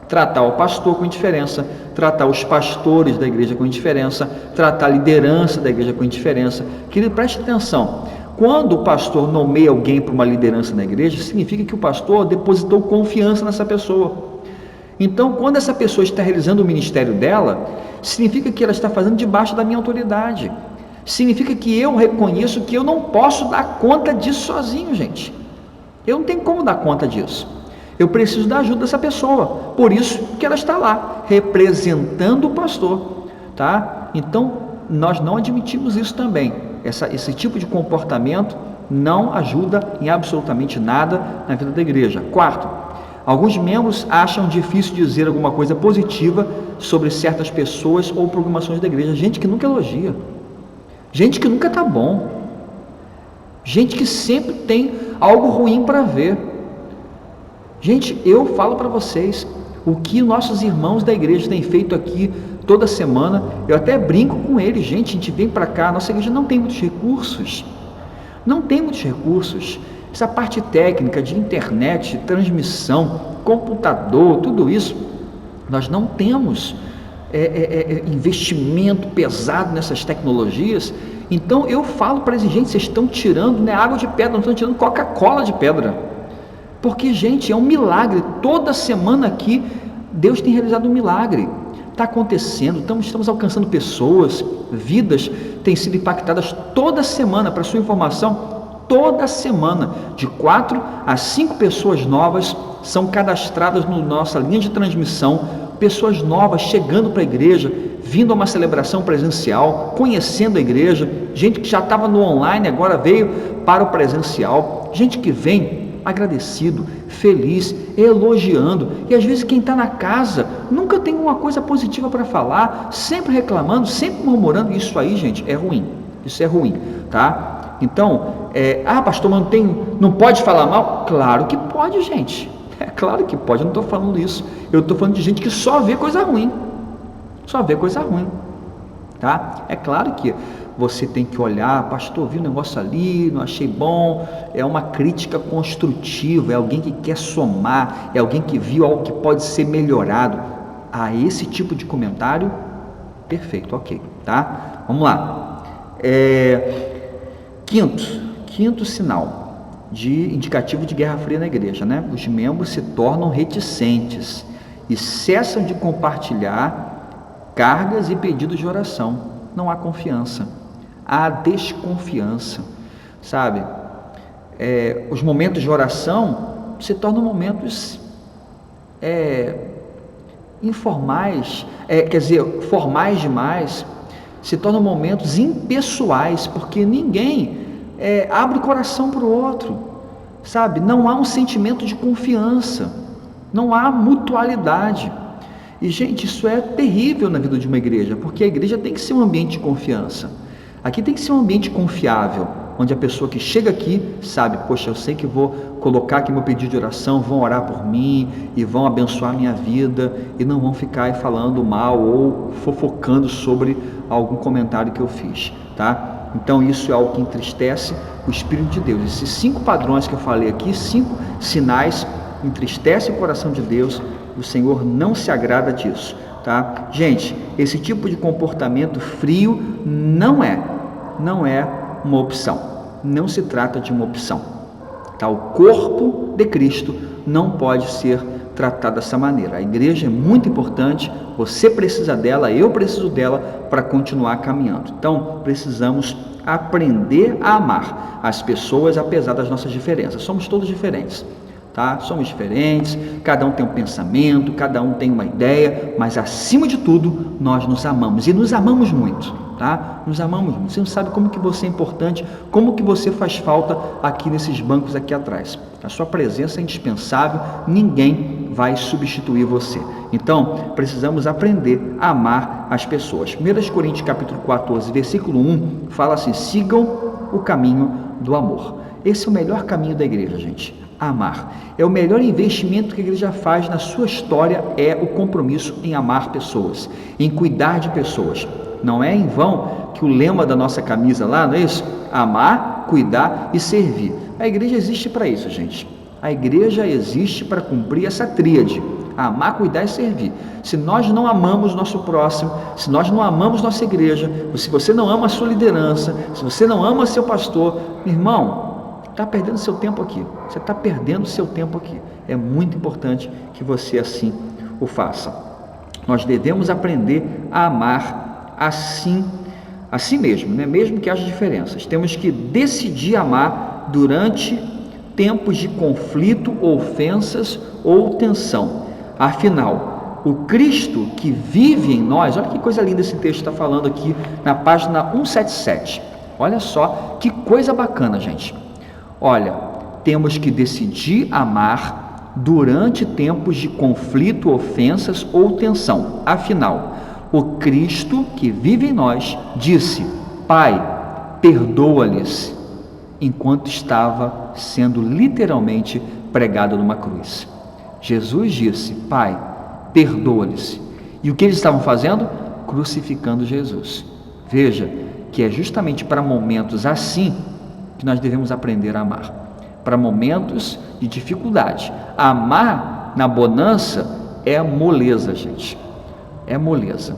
tratar o pastor com indiferença, tratar os pastores da igreja com indiferença, tratar a liderança da igreja com indiferença. Querido, preste atenção. Quando o pastor nomeia alguém para uma liderança na igreja, significa que o pastor depositou confiança nessa pessoa. Então, quando essa pessoa está realizando o ministério dela, significa que ela está fazendo debaixo da minha autoridade. Significa que eu reconheço que eu não posso dar conta disso sozinho, gente. Eu não tenho como dar conta disso. Eu preciso da ajuda dessa pessoa. Por isso que ela está lá, representando o pastor, tá? Então, nós não admitimos isso também. Esse tipo de comportamento não ajuda em absolutamente nada na vida da igreja. Quarto, alguns membros acham difícil dizer alguma coisa positiva sobre certas pessoas ou programações da igreja. Gente que nunca elogia, gente que nunca está bom, gente que sempre tem algo ruim para ver. Gente, eu falo para vocês, o que nossos irmãos da igreja têm feito aqui toda semana, eu até brinco com eles, gente, a gente vem para cá, nossa igreja não tem muitos recursos, essa parte técnica de internet, transmissão, computador, tudo isso, nós não temos investimento pesado nessas tecnologias. Então eu falo para eles, gente, vocês estão tirando água de pedra, não estão tirando Coca-Cola de pedra, porque, gente, é um milagre, toda semana aqui Deus tem realizado um milagre. Está acontecendo, estamos alcançando pessoas, vidas têm sido impactadas toda semana. Para sua informação, toda semana, de 4 a 5 pessoas novas são cadastradas na nossa linha de transmissão, pessoas novas chegando para a igreja, vindo a uma celebração presencial, conhecendo a igreja, gente que já estava no online, agora veio para o presencial, gente que vem agradecido, feliz, elogiando, e às vezes quem está na casa nunca tem uma coisa positiva para falar, sempre reclamando, sempre murmurando. Isso aí, gente, é ruim, isso é ruim, tá? Então, pastor, mas não pode falar mal? Claro que pode, gente, é claro que pode, eu não estou falando isso, eu estou falando de gente que só vê coisa ruim, tá? É claro que você tem que olhar, pastor, vi um negócio ali, não achei bom, é uma crítica construtiva, é alguém que quer somar, é alguém que viu algo que pode ser melhorado. A esse tipo de comentário, perfeito, ok, tá? Vamos lá. Quinto sinal de indicativo de guerra fria na igreja, né? Os membros se tornam reticentes e cessam de compartilhar cargas e pedidos de oração. Não há confiança, há desconfiança, sabe? Os momentos de oração se tornam momentos informais, formais demais. se tornam momentos impessoais, porque ninguém abre o coração para o outro, sabe? Não há um sentimento de confiança, não há mutualidade. E, gente, isso é terrível na vida de uma igreja, porque a igreja tem que ser um ambiente de confiança. Aqui tem que ser um ambiente confiável, onde a pessoa que chega aqui sabe, poxa, eu sei que vou colocar aqui meu pedido de oração, vão orar por mim e vão abençoar a minha vida e não vão ficar aí falando mal ou fofocando sobre algum comentário que eu fiz, tá? Então isso é algo que entristece o Espírito de Deus. Esses 5 padrões que eu falei aqui, 5 sinais, entristecem o coração de Deus. O Senhor não se agrada disso, tá? Gente, esse tipo de comportamento frio não é uma opção. Não se trata de uma opção, tá? O corpo de Cristo não pode ser tratado dessa maneira. A igreja é muito importante, você precisa dela, eu preciso dela para continuar caminhando. Então, precisamos aprender a amar as pessoas apesar das nossas diferenças. Somos todos diferentes, tá? Somos diferentes, cada um tem um pensamento, cada um tem uma ideia, mas acima de tudo, nós nos amamos e nos amamos muito, tá? Nos amamos muito. Você não sabe como que você é importante, como que você faz falta aqui nesses bancos aqui atrás. A sua presença é indispensável, ninguém vai substituir você. Então, precisamos aprender a amar as pessoas. 1 Coríntios capítulo 14, versículo 1, fala assim: sigam o caminho do amor. Esse é o melhor caminho da igreja, gente. Amar. É o melhor investimento que a igreja faz na sua história, é o compromisso em amar pessoas, em cuidar de pessoas. Não é em vão que o lema da nossa camisa lá, não é isso? Amar, cuidar e servir. A igreja existe para isso, gente. A igreja existe para cumprir essa tríade: amar, cuidar e servir. Se nós não amamos nosso próximo, se nós não amamos nossa igreja, se você não ama a sua liderança, se você não ama seu pastor, irmão, está perdendo seu tempo aqui. Você está perdendo seu tempo aqui. É muito importante que você assim o faça. Nós devemos aprender a amar assim mesmo, né? Mesmo que haja diferenças. Temos que decidir amar durante tempos de conflito, ofensas ou tensão. Afinal, o Cristo que vive em nós, olha que coisa linda esse texto está falando aqui na página 177. Olha só que coisa bacana, gente. Olha, temos que decidir amar durante tempos de conflito, ofensas ou tensão. Afinal, o Cristo que vive em nós disse: Pai, perdoa-lhes, enquanto estava sendo literalmente pregado numa cruz. Jesus disse: Pai, perdoa-lhes. E o que eles estavam fazendo? Crucificando Jesus. Veja que é justamente para momentos assim que nós devemos aprender a amar. Para momentos de dificuldade. Amar na bonança é moleza, gente. É moleza,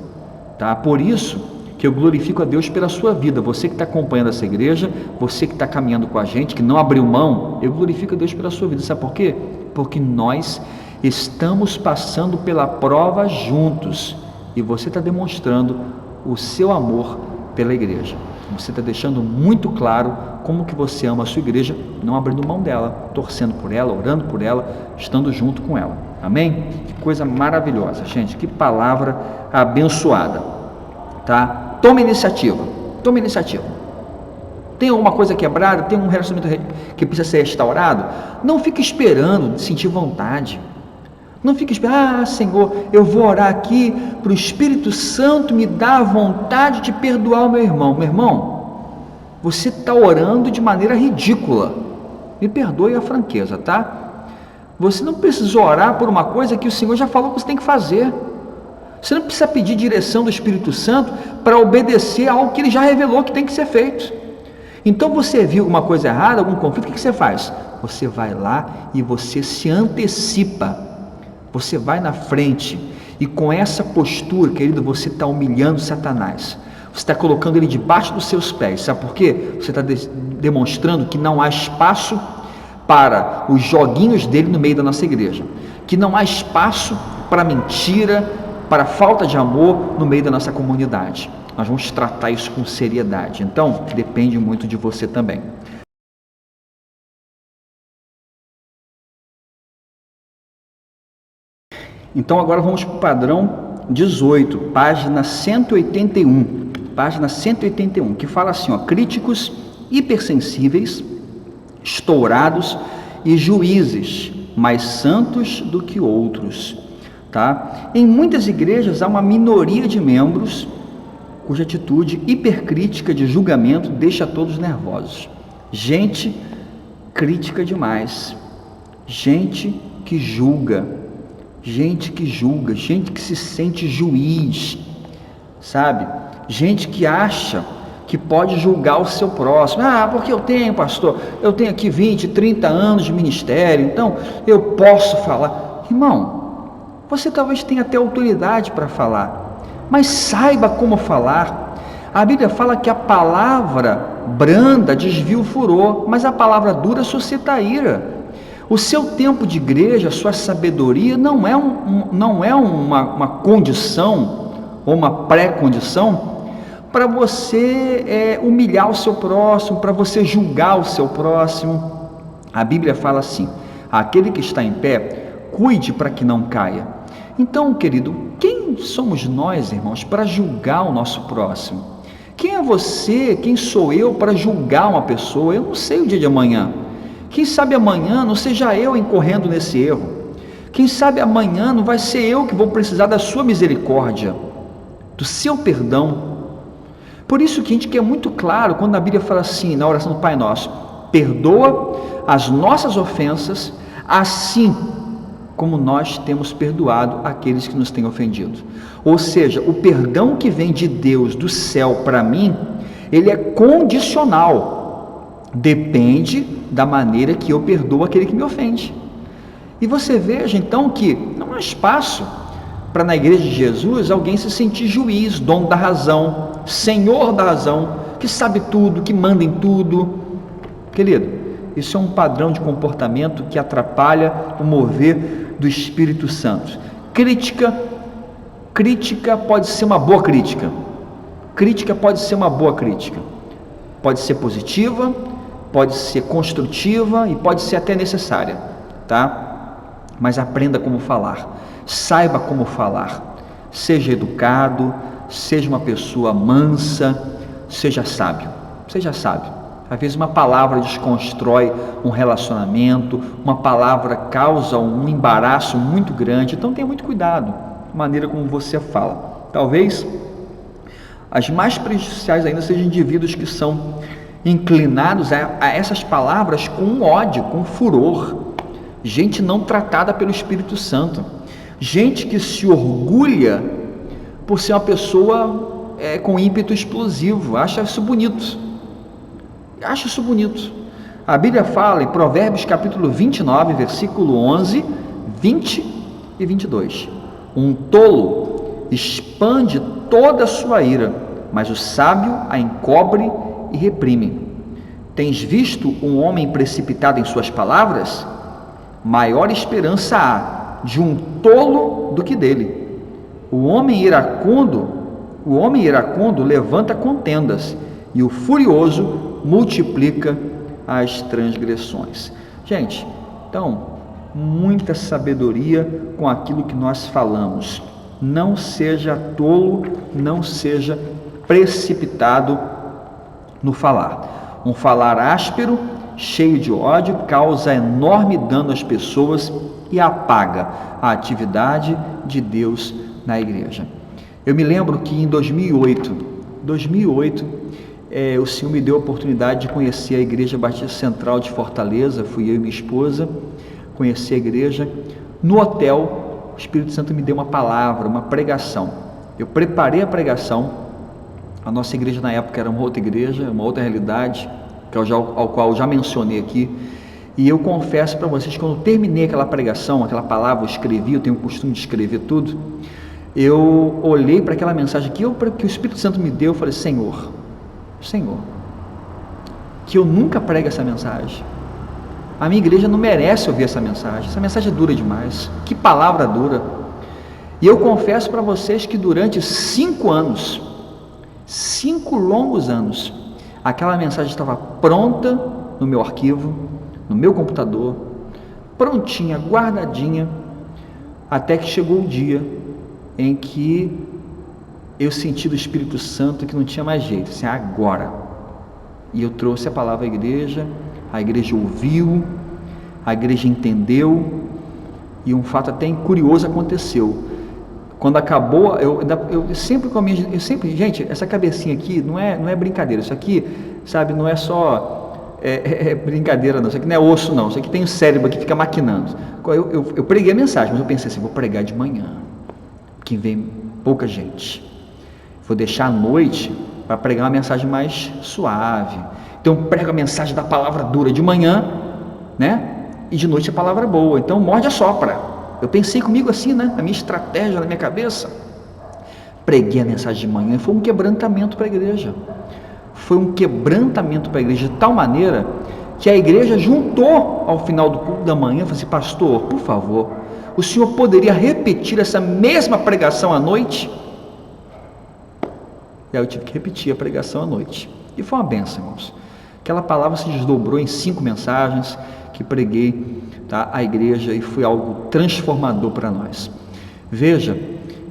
tá? Por isso que eu glorifico a Deus pela sua vida. Você que está acompanhando essa igreja, você que está caminhando com a gente, que não abriu mão, eu glorifico a Deus pela sua vida. Sabe por quê? Porque nós estamos passando pela prova juntos e você está demonstrando o seu amor pela igreja. Você está deixando muito claro como que você ama a sua igreja, não abrindo mão dela, torcendo por ela, orando por ela, estando junto com ela. Amém? Que coisa maravilhosa, gente. Que palavra abençoada, tá? Tome iniciativa. Tome iniciativa. Tem alguma coisa quebrada? Tem um relacionamento que precisa ser restaurado? Não fique esperando sentir vontade. Não fique esperando: Senhor, eu vou orar aqui para o Espírito Santo me dar a vontade de perdoar o meu irmão. Meu irmão, você está orando de maneira ridícula. Me perdoe a franqueza, tá? Você não precisa orar por uma coisa que o Senhor já falou que você tem que fazer. Você não precisa pedir direção do Espírito Santo para obedecer a algo que Ele já revelou que tem que ser feito. Então você viu alguma coisa errada, algum conflito, o que você faz? Você vai lá e você se antecipa. Você vai na frente e com essa postura, querido, você está humilhando Satanás. Você está colocando ele debaixo dos seus pés. Sabe por quê? Você está demonstrando que não há espaço para os joguinhos dele no meio da nossa igreja. Que não há espaço para mentira, para falta de amor no meio da nossa comunidade. Nós vamos tratar isso com seriedade. Então, depende muito de você também. Então agora vamos para o padrão 18, página 181. página 181, que fala assim, ó, críticos hipersensíveis, estourados e juízes, mais santos do que outros, tá? Em muitas igrejas há uma minoria de membros cuja atitude hipercrítica de julgamento deixa todos nervosos. Gente crítica demais, gente que julga, gente que se sente juiz, sabe? Gente que acha que pode julgar o seu próximo. Ah, porque eu tenho, pastor, eu tenho aqui 20, 30 anos de ministério, então eu posso falar. Irmão, você talvez tenha até autoridade para falar, mas saiba como falar. A Bíblia fala que a palavra branda desvia o furor, mas a palavra dura suscita a ira. O seu tempo de igreja, a sua sabedoria não é uma condição ou uma pré-condição para você humilhar o seu próximo, para você julgar o seu próximo. A Bíblia fala assim: aquele que está em pé, cuide para que não caia. Então, querido, quem somos nós, irmãos, para julgar o nosso próximo? Quem é você, quem sou eu para julgar uma pessoa? Eu não sei o dia de amanhã. Quem sabe amanhã não seja eu incorrendo nesse erro. Quem sabe amanhã não vai ser eu que vou precisar da sua misericórdia, do seu perdão. Por isso que a gente quer muito claro quando a Bíblia fala assim, na oração do Pai Nosso: perdoa as nossas ofensas, assim como nós temos perdoado aqueles que nos têm ofendido. Ou seja, o perdão que vem de Deus, do céu para mim, ele é condicional, depende da maneira que eu perdoo aquele que me ofende. E você veja então que não há espaço para na igreja de Jesus alguém se sentir juiz, dono da razão, senhor da razão, que sabe tudo, que manda em tudo. Querido, isso é um padrão de comportamento que atrapalha o mover do Espírito Santo. Crítica pode ser uma boa crítica. Crítica pode ser uma boa crítica. Pode ser positiva, pode ser construtiva e pode ser até necessária, tá? Mas aprenda como falar, saiba como falar, seja educado, seja uma pessoa mansa, seja sábio. Às vezes uma palavra desconstrói um relacionamento, uma palavra causa um embaraço muito grande, então tenha muito cuidado com a maneira como você fala. Talvez as mais prejudiciais ainda sejam indivíduos que são inclinados a essas palavras com ódio, com furor, gente não tratada pelo Espírito Santo, gente que se orgulha por ser uma pessoa com ímpeto explosivo, acha isso bonito. A Bíblia fala em Provérbios capítulo 29, versículo 11, 20 e 22. Um tolo expande toda a sua ira, mas o sábio a encobre e reprime. Tens visto um homem precipitado em suas palavras? Maior esperança há de um tolo do que dele. O homem iracundo levanta contendas, e o furioso multiplica as transgressões. Gente, então, muita sabedoria com aquilo que nós falamos. Não seja tolo, não seja precipitado no falar. Um falar áspero, cheio de ódio, causa enorme dano às pessoas e apaga a atividade de Deus na igreja. Eu me lembro que em 2008, o Senhor me deu a oportunidade de conhecer a Igreja Batista Central de Fortaleza. Fui eu e minha esposa conhecer a igreja. No hotel, o Espírito Santo me deu uma palavra, uma pregação. Eu preparei a pregação. A nossa igreja na época era uma outra igreja, uma outra realidade, ao qual eu já mencionei aqui. E eu confesso para vocês que quando eu terminei aquela pregação, aquela palavra, eu escrevi, eu tenho o costume de escrever tudo. Eu olhei para aquela mensagem que o Espírito Santo me deu, eu falei: Senhor, que eu nunca pregue essa mensagem. A minha igreja não merece ouvir essa mensagem é dura demais. Que palavra dura. E eu confesso para vocês que durante 5 longos anos, aquela mensagem estava pronta no meu arquivo, no meu computador, prontinha, guardadinha, até que chegou o dia em que eu senti do Espírito Santo que não tinha mais jeito, assim, agora. E eu trouxe a palavra à igreja, a igreja ouviu, a igreja entendeu, e um fato até curioso aconteceu. Quando acabou, gente, essa cabecinha aqui não é brincadeira, isso aqui, sabe, não é só brincadeira não, isso aqui não é osso não, isso aqui tem um cérebro que fica maquinando. Eu preguei a mensagem, mas eu pensei assim, vou pregar de manhã, que vem pouca gente, vou deixar à noite para pregar uma mensagem mais suave. Então eu prego a mensagem da palavra dura de manhã, né? E de noite a palavra boa, então morde a sopra. Eu pensei comigo assim, né? Na minha estratégia, na minha cabeça. Preguei a mensagem de manhã e foi um quebrantamento para a igreja. Foi um quebrantamento para a igreja de tal maneira que a igreja juntou ao final do culto da manhã e falou assim, pastor, por favor, o senhor poderia repetir essa mesma pregação à noite? E aí eu tive que repetir a pregação à noite. E foi uma bênção, irmãos. Aquela palavra se desdobrou em 5 mensagens que preguei, tá, à igreja, e foi algo transformador para nós. Veja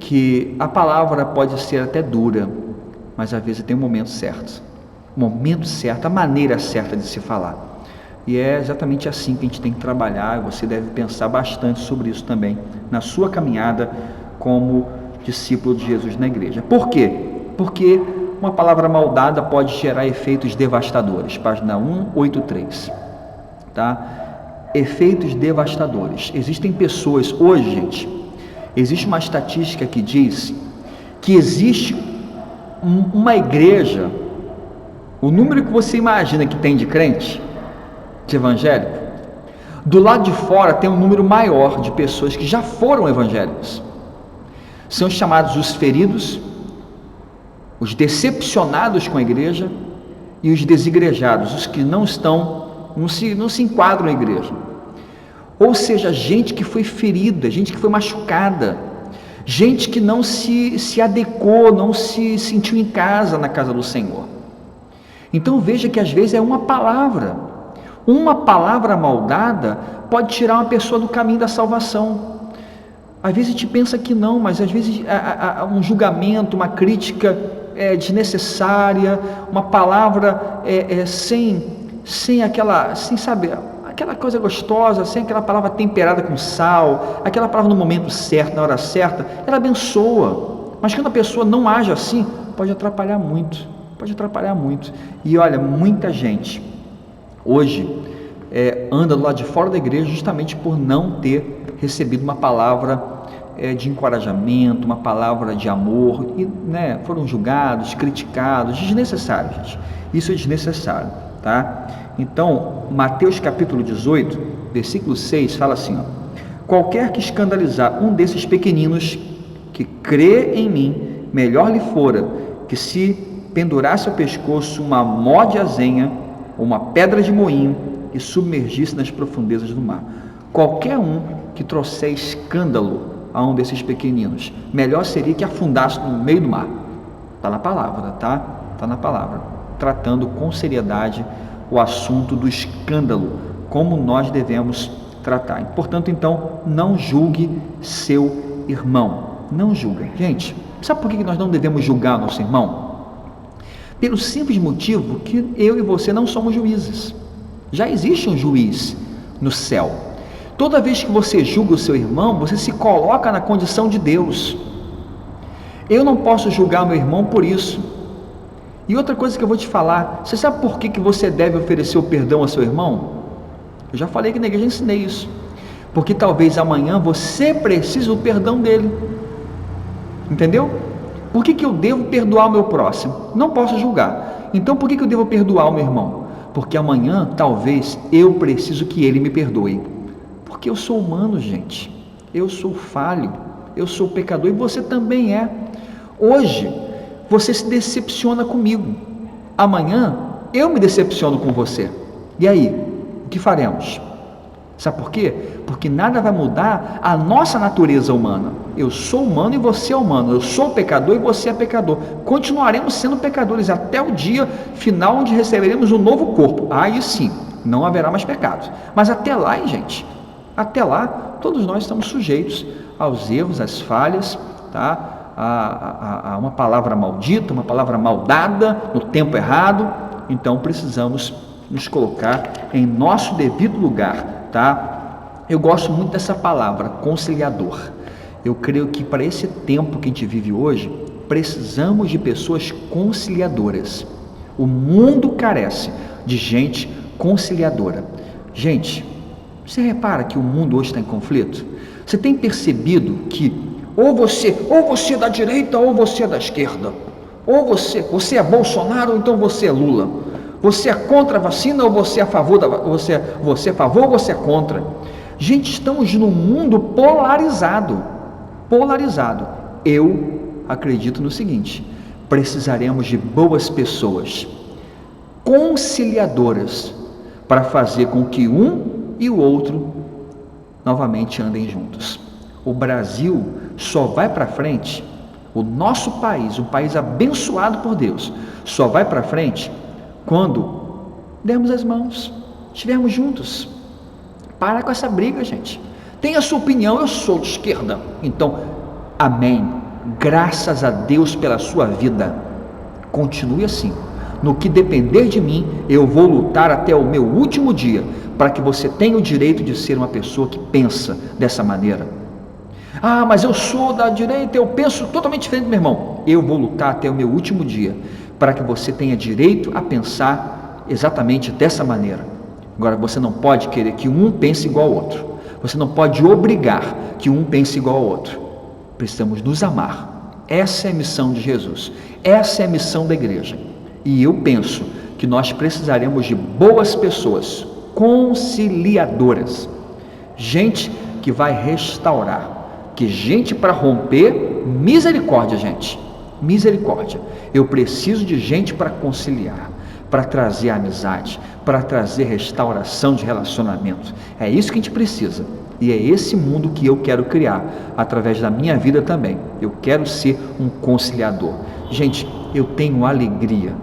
que a palavra pode ser até dura, mas às vezes tem um momento certo, a maneira certa de se falar. E é exatamente assim que a gente tem que trabalhar. Você deve pensar bastante sobre isso também na sua caminhada como discípulo de Jesus na igreja. Por quê? Porque uma palavra mal dada pode gerar efeitos devastadores. Página 183, tá? Efeitos devastadores. Existem pessoas, hoje, gente, existe uma estatística que diz que existe uma igreja, o número que você imagina que tem de crente, de evangélico, do lado de fora tem um número maior de pessoas que já foram evangélicos. São chamados os feridos, os decepcionados com a igreja e os desigrejados, os que não se enquadram na igreja. Ou seja, gente que foi ferida, gente que foi machucada, gente que não se adequou, não se sentiu em casa na casa do Senhor. Então veja que às vezes é uma palavra mal dada pode tirar uma pessoa do caminho da salvação. Às vezes a gente pensa que não, mas às vezes um julgamento, uma crítica desnecessária, uma palavra sem aquela coisa gostosa, sem aquela palavra temperada com sal, aquela palavra no momento certo, na hora certa, ela abençoa. Mas quando a pessoa não age assim, pode atrapalhar muito. E olha, muita gente hoje anda do lado de fora da igreja justamente por não ter recebido uma palavra de encorajamento, uma palavra de amor, e foram julgados, criticados, desnecessário, gente. Isso é desnecessário, tá? Então, Mateus capítulo 18, versículo 6, fala assim, ó, qualquer que escandalizar um desses pequeninos que crê em mim, melhor lhe fora que se pendurasse ao pescoço uma mó de azenha ou uma pedra de moinho e submergisse nas profundezas do mar. Qualquer um que trouxer escândalo a um desses pequeninos, melhor seria que afundasse no meio do mar. Está na palavra, tá? Está na palavra, tratando com seriedade o assunto do escândalo, como nós devemos tratar. Portanto, então, não julgue seu irmão. Não julgue. Gente, sabe por que nós não devemos julgar nosso irmão? Pelo simples motivo que eu e você não somos juízes. Já existe um juiz no céu. Toda vez que você julga o seu irmão, você se coloca na condição de Deus. Eu não posso julgar meu irmão por isso. E outra coisa que eu vou te falar, você sabe por que você deve oferecer o perdão ao seu irmão? Eu já falei que na igreja ensinei isso. Porque talvez amanhã você precise do perdão dele. Entendeu? Por que eu devo perdoar o meu próximo? Não posso julgar. Então por que eu devo perdoar o meu irmão? Porque amanhã talvez eu preciso que ele me perdoe. Porque eu sou humano, gente. Eu sou falho. Eu sou pecador e você também é. Hoje você se decepciona comigo. Amanhã eu me decepciono com você. E aí, o que faremos? Sabe por quê? Porque nada vai mudar a nossa natureza humana. Eu sou humano e você é humano. Eu sou pecador e você é pecador. Continuaremos sendo pecadores até o dia final onde receberemos um novo corpo. Aí sim, não haverá mais pecados. Mas até lá, hein, gente? Até lá, todos nós estamos sujeitos aos erros, às falhas, tá? a uma palavra maldita, uma palavra maldada, no tempo errado. Então precisamos nos colocar em nosso devido lugar, tá? Eu gosto muito dessa palavra, conciliador. Eu creio que para esse tempo que a gente vive hoje, precisamos de pessoas conciliadoras. O mundo carece de gente conciliadora. Gente, você repara que o mundo hoje está em conflito? Você tem percebido que ou você é da direita ou você é da esquerda? Ou você é Bolsonaro ou então você é Lula? Você é contra a vacina ou você é a favor você é a favor ou você é contra? Gente, estamos num mundo polarizado. Eu acredito no seguinte: precisaremos de boas pessoas conciliadoras para fazer com que um e o outro novamente andem juntos. O Brasil só vai para frente, o nosso país, um país abençoado por Deus, só vai para frente quando dermos as mãos, estivermos juntos. Para com essa briga, gente. Tem a sua opinião, eu sou de esquerda, então, amém, graças a Deus pela sua vida, continue assim. No que depender de mim, eu vou lutar até o meu último dia, para que você tenha o direito de ser uma pessoa que pensa dessa maneira. Ah, mas eu sou da direita, eu penso totalmente diferente, meu irmão. Eu vou lutar até o meu último dia, para que você tenha direito a pensar exatamente dessa maneira. Agora, você não pode querer que um pense igual ao outro. Você não pode obrigar que um pense igual ao outro. Precisamos nos amar. Essa é a missão de Jesus. Essa é a missão da igreja. E eu penso que nós precisaremos de boas pessoas, conciliadoras. Gente que vai restaurar. Que gente para romper, misericórdia, gente. Misericórdia. Eu preciso de gente para conciliar, para trazer amizade, para trazer restauração de relacionamento. É isso que a gente precisa. E é esse mundo que eu quero criar, através da minha vida também. Eu quero ser um conciliador. Gente, eu tenho alegria,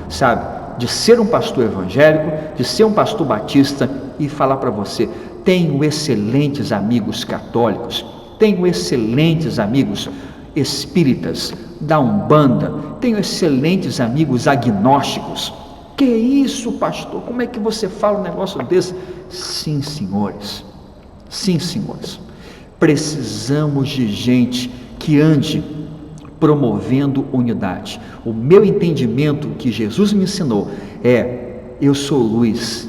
sabe, de ser um pastor evangélico, de ser um pastor batista e falar para você, tenho excelentes amigos católicos, tenho excelentes amigos espíritas, da Umbanda, tenho excelentes amigos agnósticos. Que isso, pastor? Como é que você fala um negócio desse? Sim, senhores. Precisamos de gente que ande promovendo unidade. O meu entendimento que Jesus me ensinou é: eu sou luz,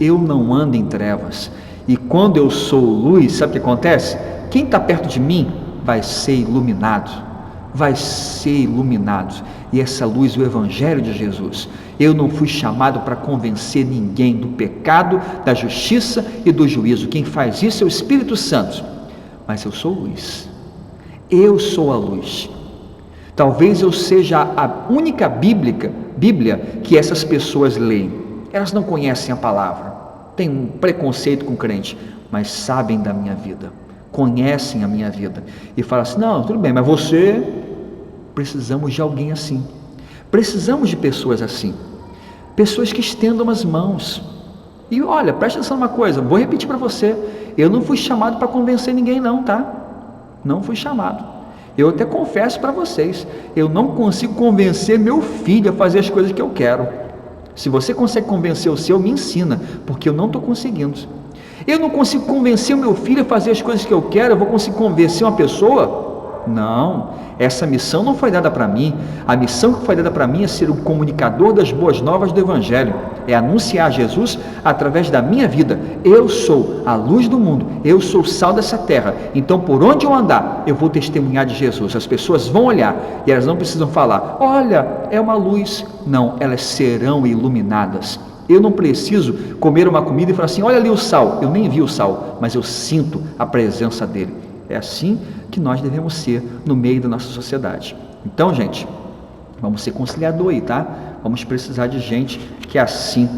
eu não ando em trevas. E quando eu sou luz, sabe o que acontece? Quem está perto de mim vai ser iluminado. E essa luz é o Evangelho de Jesus. Eu não fui chamado para convencer ninguém do pecado, da justiça e do juízo. Quem faz isso é o Espírito Santo. Mas eu sou luz. Eu sou a luz. Talvez eu seja a única Bíblia que essas pessoas leem. Elas não conhecem a palavra, têm um preconceito com o crente, mas sabem da minha vida, conhecem a minha vida e falam assim: não, tudo bem, mas você... Precisamos de alguém assim. Precisamos de pessoas assim. Pessoas que estendam as mãos. E olha, preste atenção numa coisa, vou repetir para você. Eu não fui chamado para convencer ninguém não, tá? Não fui chamado. Eu até confesso para vocês, eu não consigo convencer meu filho a fazer as coisas que eu quero. Se você consegue convencer o seu, me ensina, porque eu não estou conseguindo. Eu não consigo convencer o meu filho a fazer as coisas que eu quero, eu vou conseguir convencer uma pessoa? Não, essa missão não foi dada para mim. A missão que foi dada para mim é ser um comunicador das boas novas do Evangelho, é anunciar Jesus através da minha vida. Eu sou a luz do mundo, eu sou o sal dessa terra, então por onde eu andar, eu vou testemunhar de Jesus. As pessoas vão olhar e elas não precisam falar: olha, é uma luz. Não, elas serão iluminadas. Eu não preciso comer uma comida e falar assim: olha ali o sal. Eu nem vi o sal, mas eu sinto a presença dele. É assim que nós devemos ser no meio da nossa sociedade. Então, gente, vamos ser conciliador aí, tá? Vamos precisar de gente que assim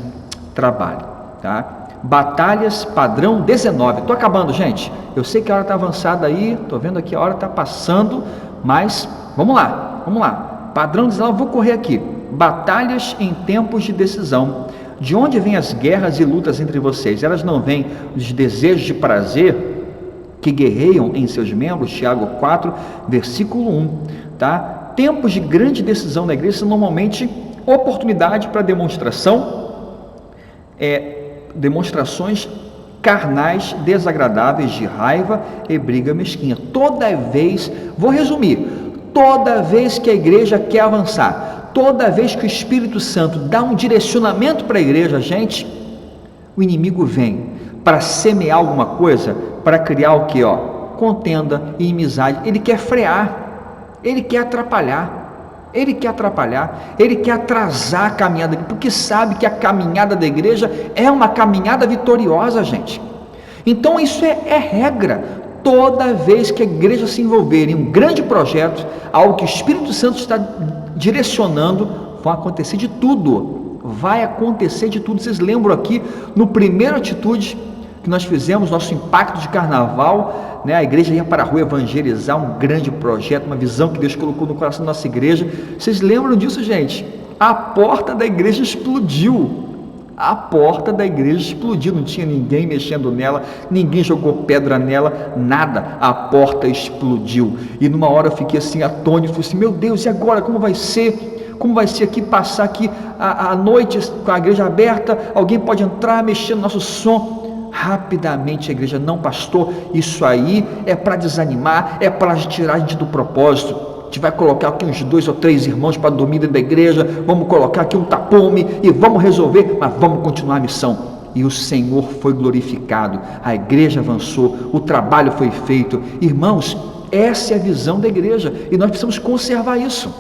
trabalhe, tá? Batalhas padrão 19. Estou acabando, gente. Eu sei que a hora está avançada aí, estou vendo aqui a hora está passando, mas vamos lá. Padrão 19, vou correr aqui. Batalhas em tempos de decisão. De onde vêm as guerras e lutas entre vocês? Elas não vêm dos desejos de prazer que guerreiam em seus membros, Tiago 4, versículo 1, tá? Tempos de grande decisão na igreja são normalmente oportunidade para demonstrações carnais desagradáveis de raiva e briga mesquinha. Toda vez, vou resumir, toda vez que a igreja quer avançar, toda vez que o Espírito Santo dá um direcionamento para a igreja, gente, o inimigo vem para semear alguma coisa, para criar o que? Contenda, inimizade. Ele quer frear, ele quer atrapalhar, ele quer atrasar a caminhada, porque sabe que a caminhada da igreja é uma caminhada vitoriosa, gente. Então isso é regra. Toda vez que a igreja se envolver em um grande projeto, algo que o Espírito Santo está direcionando, vai acontecer de tudo. Vocês lembram aqui no primeiro atitude que nós fizemos, nosso impacto de carnaval, né? A igreja ia para a rua evangelizar, um grande projeto, uma visão que Deus colocou no coração da nossa igreja. Vocês lembram disso, gente? A porta da igreja explodiu. Não tinha ninguém mexendo nela, ninguém jogou pedra nela, nada. A porta explodiu. E numa hora eu fiquei assim atônito, falei assim: meu Deus, e agora? Como vai ser? Como vai ser aqui, passar aqui a noite com a igreja aberta? Alguém pode entrar, mexer no nosso som? Rapidamente a igreja: não, pastor, isso aí é para desanimar, é para tirar a gente do propósito. A gente vai colocar aqui uns 2 ou 3 irmãos para dormir dentro da igreja, vamos colocar aqui um tapume e vamos resolver, mas vamos continuar a missão. E o Senhor foi glorificado, a igreja avançou, o trabalho foi feito. Irmãos, essa é a visão da igreja e nós precisamos conservar isso.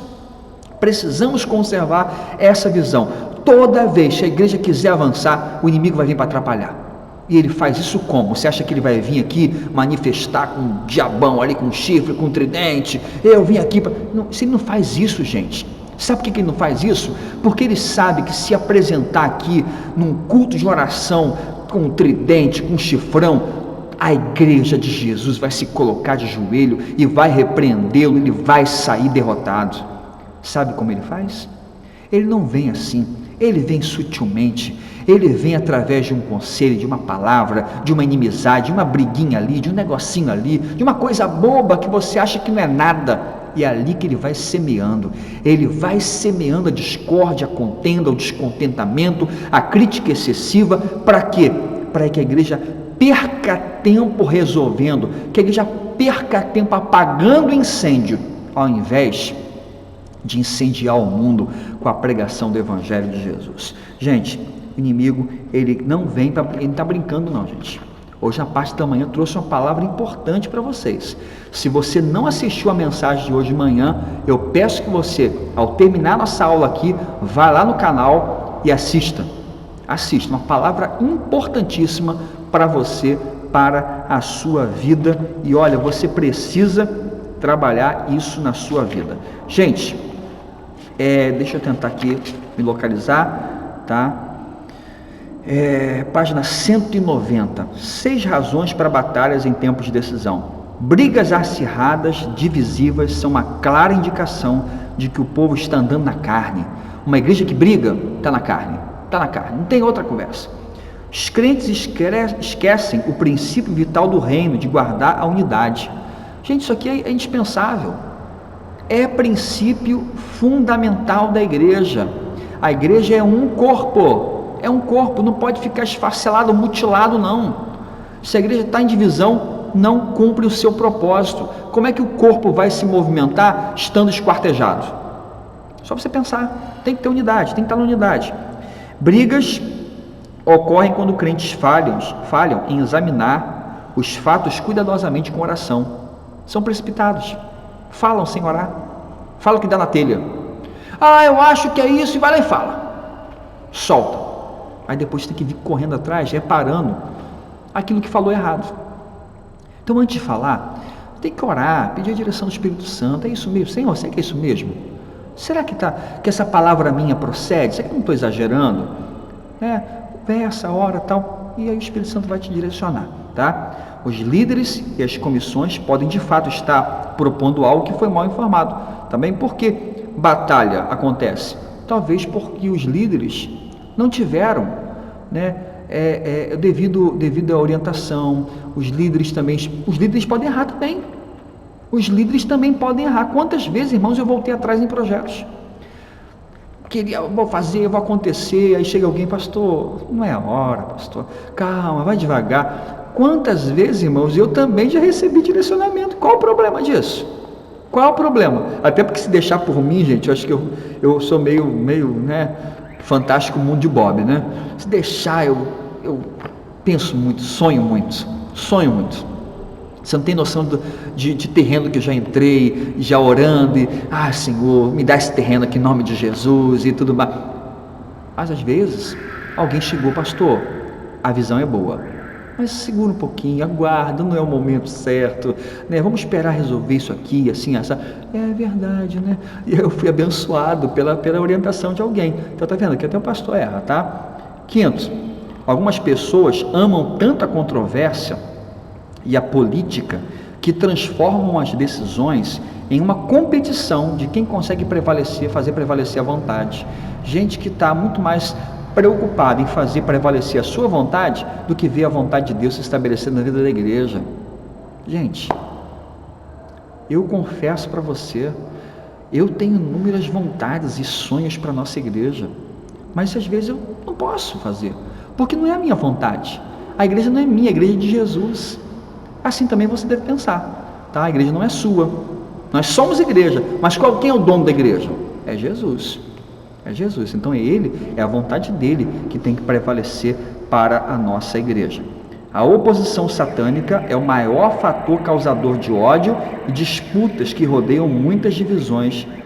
Precisamos conservar essa visão. Toda vez que a igreja quiser avançar, o inimigo vai vir para atrapalhar. E ele faz isso como? Você acha que ele vai vir aqui manifestar com um diabão ali, com um chifre, com um tridente? Eu vim aqui para... Não, ele não faz isso, gente. Sabe por que ele não faz isso? Porque ele sabe que se apresentar aqui num culto de oração com um tridente, com um chifrão, a igreja de Jesus vai se colocar de joelho e vai repreendê-lo, ele vai sair derrotado. Sabe como ele faz? Ele não vem assim, ele vem sutilmente, ele vem através de um conselho, de uma palavra, de uma inimizade, de uma briguinha ali, de um negocinho ali, de uma coisa boba que você acha que não é nada, e é ali que ele vai semeando a discórdia, a contenda, o descontentamento, a crítica excessiva. Para quê? Para que a igreja perca tempo resolvendo, que a igreja perca tempo apagando o incêndio, ao invés de incendiar o mundo com a pregação do Evangelho de Jesus. Gente, o inimigo, ele não está brincando não, gente. Hoje, na parte da manhã, eu trouxe uma palavra importante para vocês. Se você não assistiu a mensagem de hoje de manhã, eu peço que você, ao terminar nossa aula aqui, vá lá no canal e assista. Assista, uma palavra importantíssima para você, para a sua vida. E olha, você precisa trabalhar isso na sua vida. Gente, deixa eu tentar aqui me localizar, tá? Página 190, 6 razões para batalhas em tempos de decisão. Brigas acirradas, divisivas, são uma clara indicação de que o povo está andando na carne. Uma igreja que briga, está na carne, não tem outra conversa. Os crentes esquecem o princípio vital do reino, de guardar a unidade. Gente, isso aqui é indispensável, é princípio fundamental da igreja. A igreja é um corpo, não pode ficar esfacelado, mutilado, não. Se a igreja está em divisão, não cumpre o seu propósito. Como é que o corpo vai se movimentar estando esquartejado? Só você pensar, tem que ter unidade, tem que estar na unidade. Brigas ocorrem quando crentes falham em examinar os fatos cuidadosamente com oração. São precipitados, falam sem orar, falam que dá na telha. Eu acho que é isso, e vai lá e fala, solta. Aí depois tem que vir correndo atrás, reparando aquilo que falou errado. Então, antes de falar, tem que orar, pedir a direção do Espírito Santo. É isso mesmo? Senhor, será que é isso mesmo? Será que essa palavra minha procede? Será que eu não estou exagerando? Conversa, ora, tal, e aí o Espírito Santo vai te direcionar, tá? Os líderes e as comissões podem de fato estar propondo algo que foi mal informado. Também porque batalha acontece? Talvez porque os líderes não tiveram devido à orientação. Os líderes podem errar também. Os líderes também podem errar. Quantas vezes, irmãos, eu voltei atrás em projetos? Vou fazer, vou acontecer, aí chega alguém, pastor, não é a hora, pastor, calma, vai devagar. Quantas vezes, irmãos, eu também já recebi direcionamento. Qual o problema disso? Qual o problema? Até porque se deixar por mim, gente, eu acho que eu sou meio, né, fantástico mundo de Bob, né? Se deixar, eu penso muito, sonho muito. Você não tem noção de terreno que eu já entrei, já orando, Senhor, me dá esse terreno aqui em nome de Jesus e tudo mais. Mas às vezes, alguém chegou, pastor, a visão é boa, mas segura um pouquinho, aguarda, não é o momento certo, né? Vamos esperar resolver isso aqui, assim, essa. É verdade, né? E eu fui abençoado pela orientação de alguém. Então tá vendo que até o pastor erra, tá? Quinto, algumas pessoas amam tanto a controvérsia e a política que transformam as decisões em uma competição de quem consegue fazer prevalecer a vontade. Gente que está muito mais preocupada em fazer prevalecer a sua vontade do que ver a vontade de Deus se estabelecer na vida da igreja. Gente, eu confesso para você, eu tenho inúmeras vontades e sonhos para a nossa igreja, mas às vezes eu não posso fazer, porque não é a minha vontade. A igreja não é minha, a igreja é de Jesus. Assim também você deve pensar, tá? A igreja não é sua, nós somos igreja, mas quem é o dono da igreja? É Jesus, então é a vontade dele que tem que prevalecer para a nossa igreja. A oposição satânica é o maior fator causador de ódio e disputas que rodeiam muitas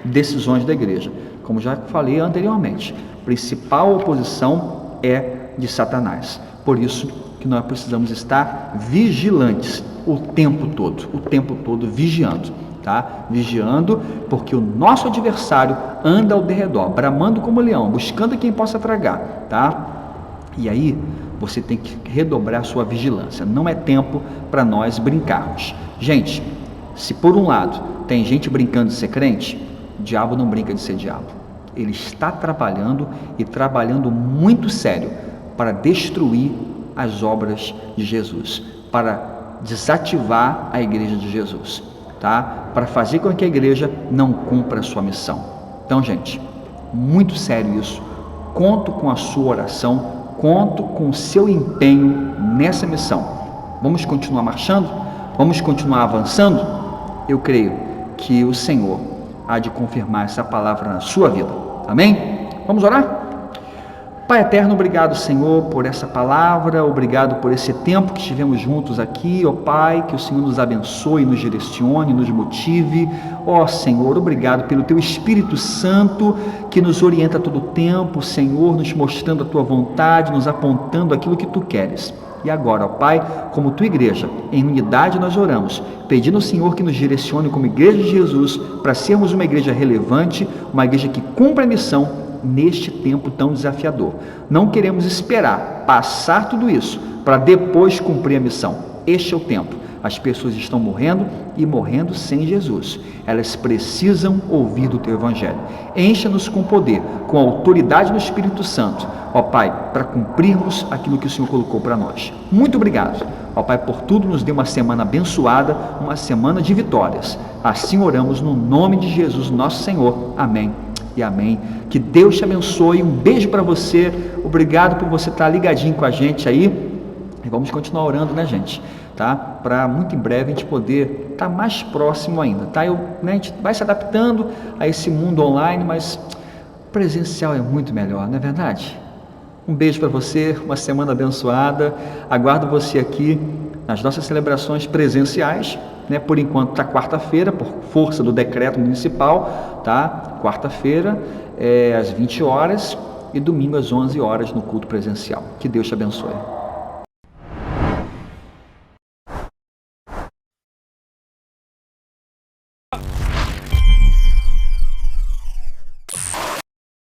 decisões da igreja. Como já falei anteriormente, a principal oposição é de Satanás. Por isso que nós precisamos estar vigilantes o tempo todo vigiando, tá? Vigiando, porque o nosso adversário anda ao derredor, bramando como leão, buscando quem possa tragar, tá? E aí você tem que redobrar a sua vigilância. Não é tempo para nós brincarmos. Gente, se por um lado tem gente brincando de ser crente, o diabo não brinca de ser diabo. Ele está trabalhando e trabalhando muito sério para destruir as obras de Jesus, para desativar a igreja de Jesus, tá? Para fazer com que a igreja não cumpra a sua missão. Então, gente, muito sério isso. Conto com a sua oração, conto com o seu empenho nessa missão. Vamos continuar marchando? Vamos continuar avançando? Eu creio que o Senhor há de confirmar essa palavra na sua vida. Amém? Vamos orar? Pai eterno, obrigado, Senhor, por essa palavra, obrigado por esse tempo que estivemos juntos aqui, ó Pai, que o Senhor nos abençoe, nos direcione, nos motive, ó Senhor, obrigado pelo Teu Espírito Santo, que nos orienta todo o tempo, Senhor, nos mostrando a Tua vontade, nos apontando aquilo que Tu queres. E agora, ó Pai, como Tua igreja, em unidade nós oramos, pedindo ao Senhor que nos direcione como igreja de Jesus, para sermos uma igreja relevante, uma igreja que cumpra a missão, neste tempo tão desafiador. Não queremos esperar passar tudo isso para depois cumprir a missão. Este é o tempo. As pessoas estão morrendo e morrendo sem Jesus. Elas precisam ouvir do Teu Evangelho. Encha-nos com poder, com autoridade no Espírito Santo, ó Pai, para cumprirmos aquilo que o Senhor colocou para nós. Muito obrigado, ó Pai, por tudo. Nos dê uma semana abençoada, uma semana de vitórias. Assim oramos no nome de Jesus, nosso Senhor. Amém e amém. Que Deus te abençoe. Um beijo para você. Obrigado por você estar ligadinho com a gente aí. E vamos continuar orando, né, gente? Tá? Para muito em breve a gente poder estar mais próximo ainda, tá? A gente vai se adaptando a esse mundo online, mas presencial é muito melhor, não é verdade? Um beijo para você, uma semana abençoada. Aguardo você aqui nas nossas celebrações presenciais, né? Por enquanto está quarta-feira, por força do decreto municipal, tá? Quarta-feira, às 20 horas e domingo às 11 horas no culto presencial. Que Deus te abençoe.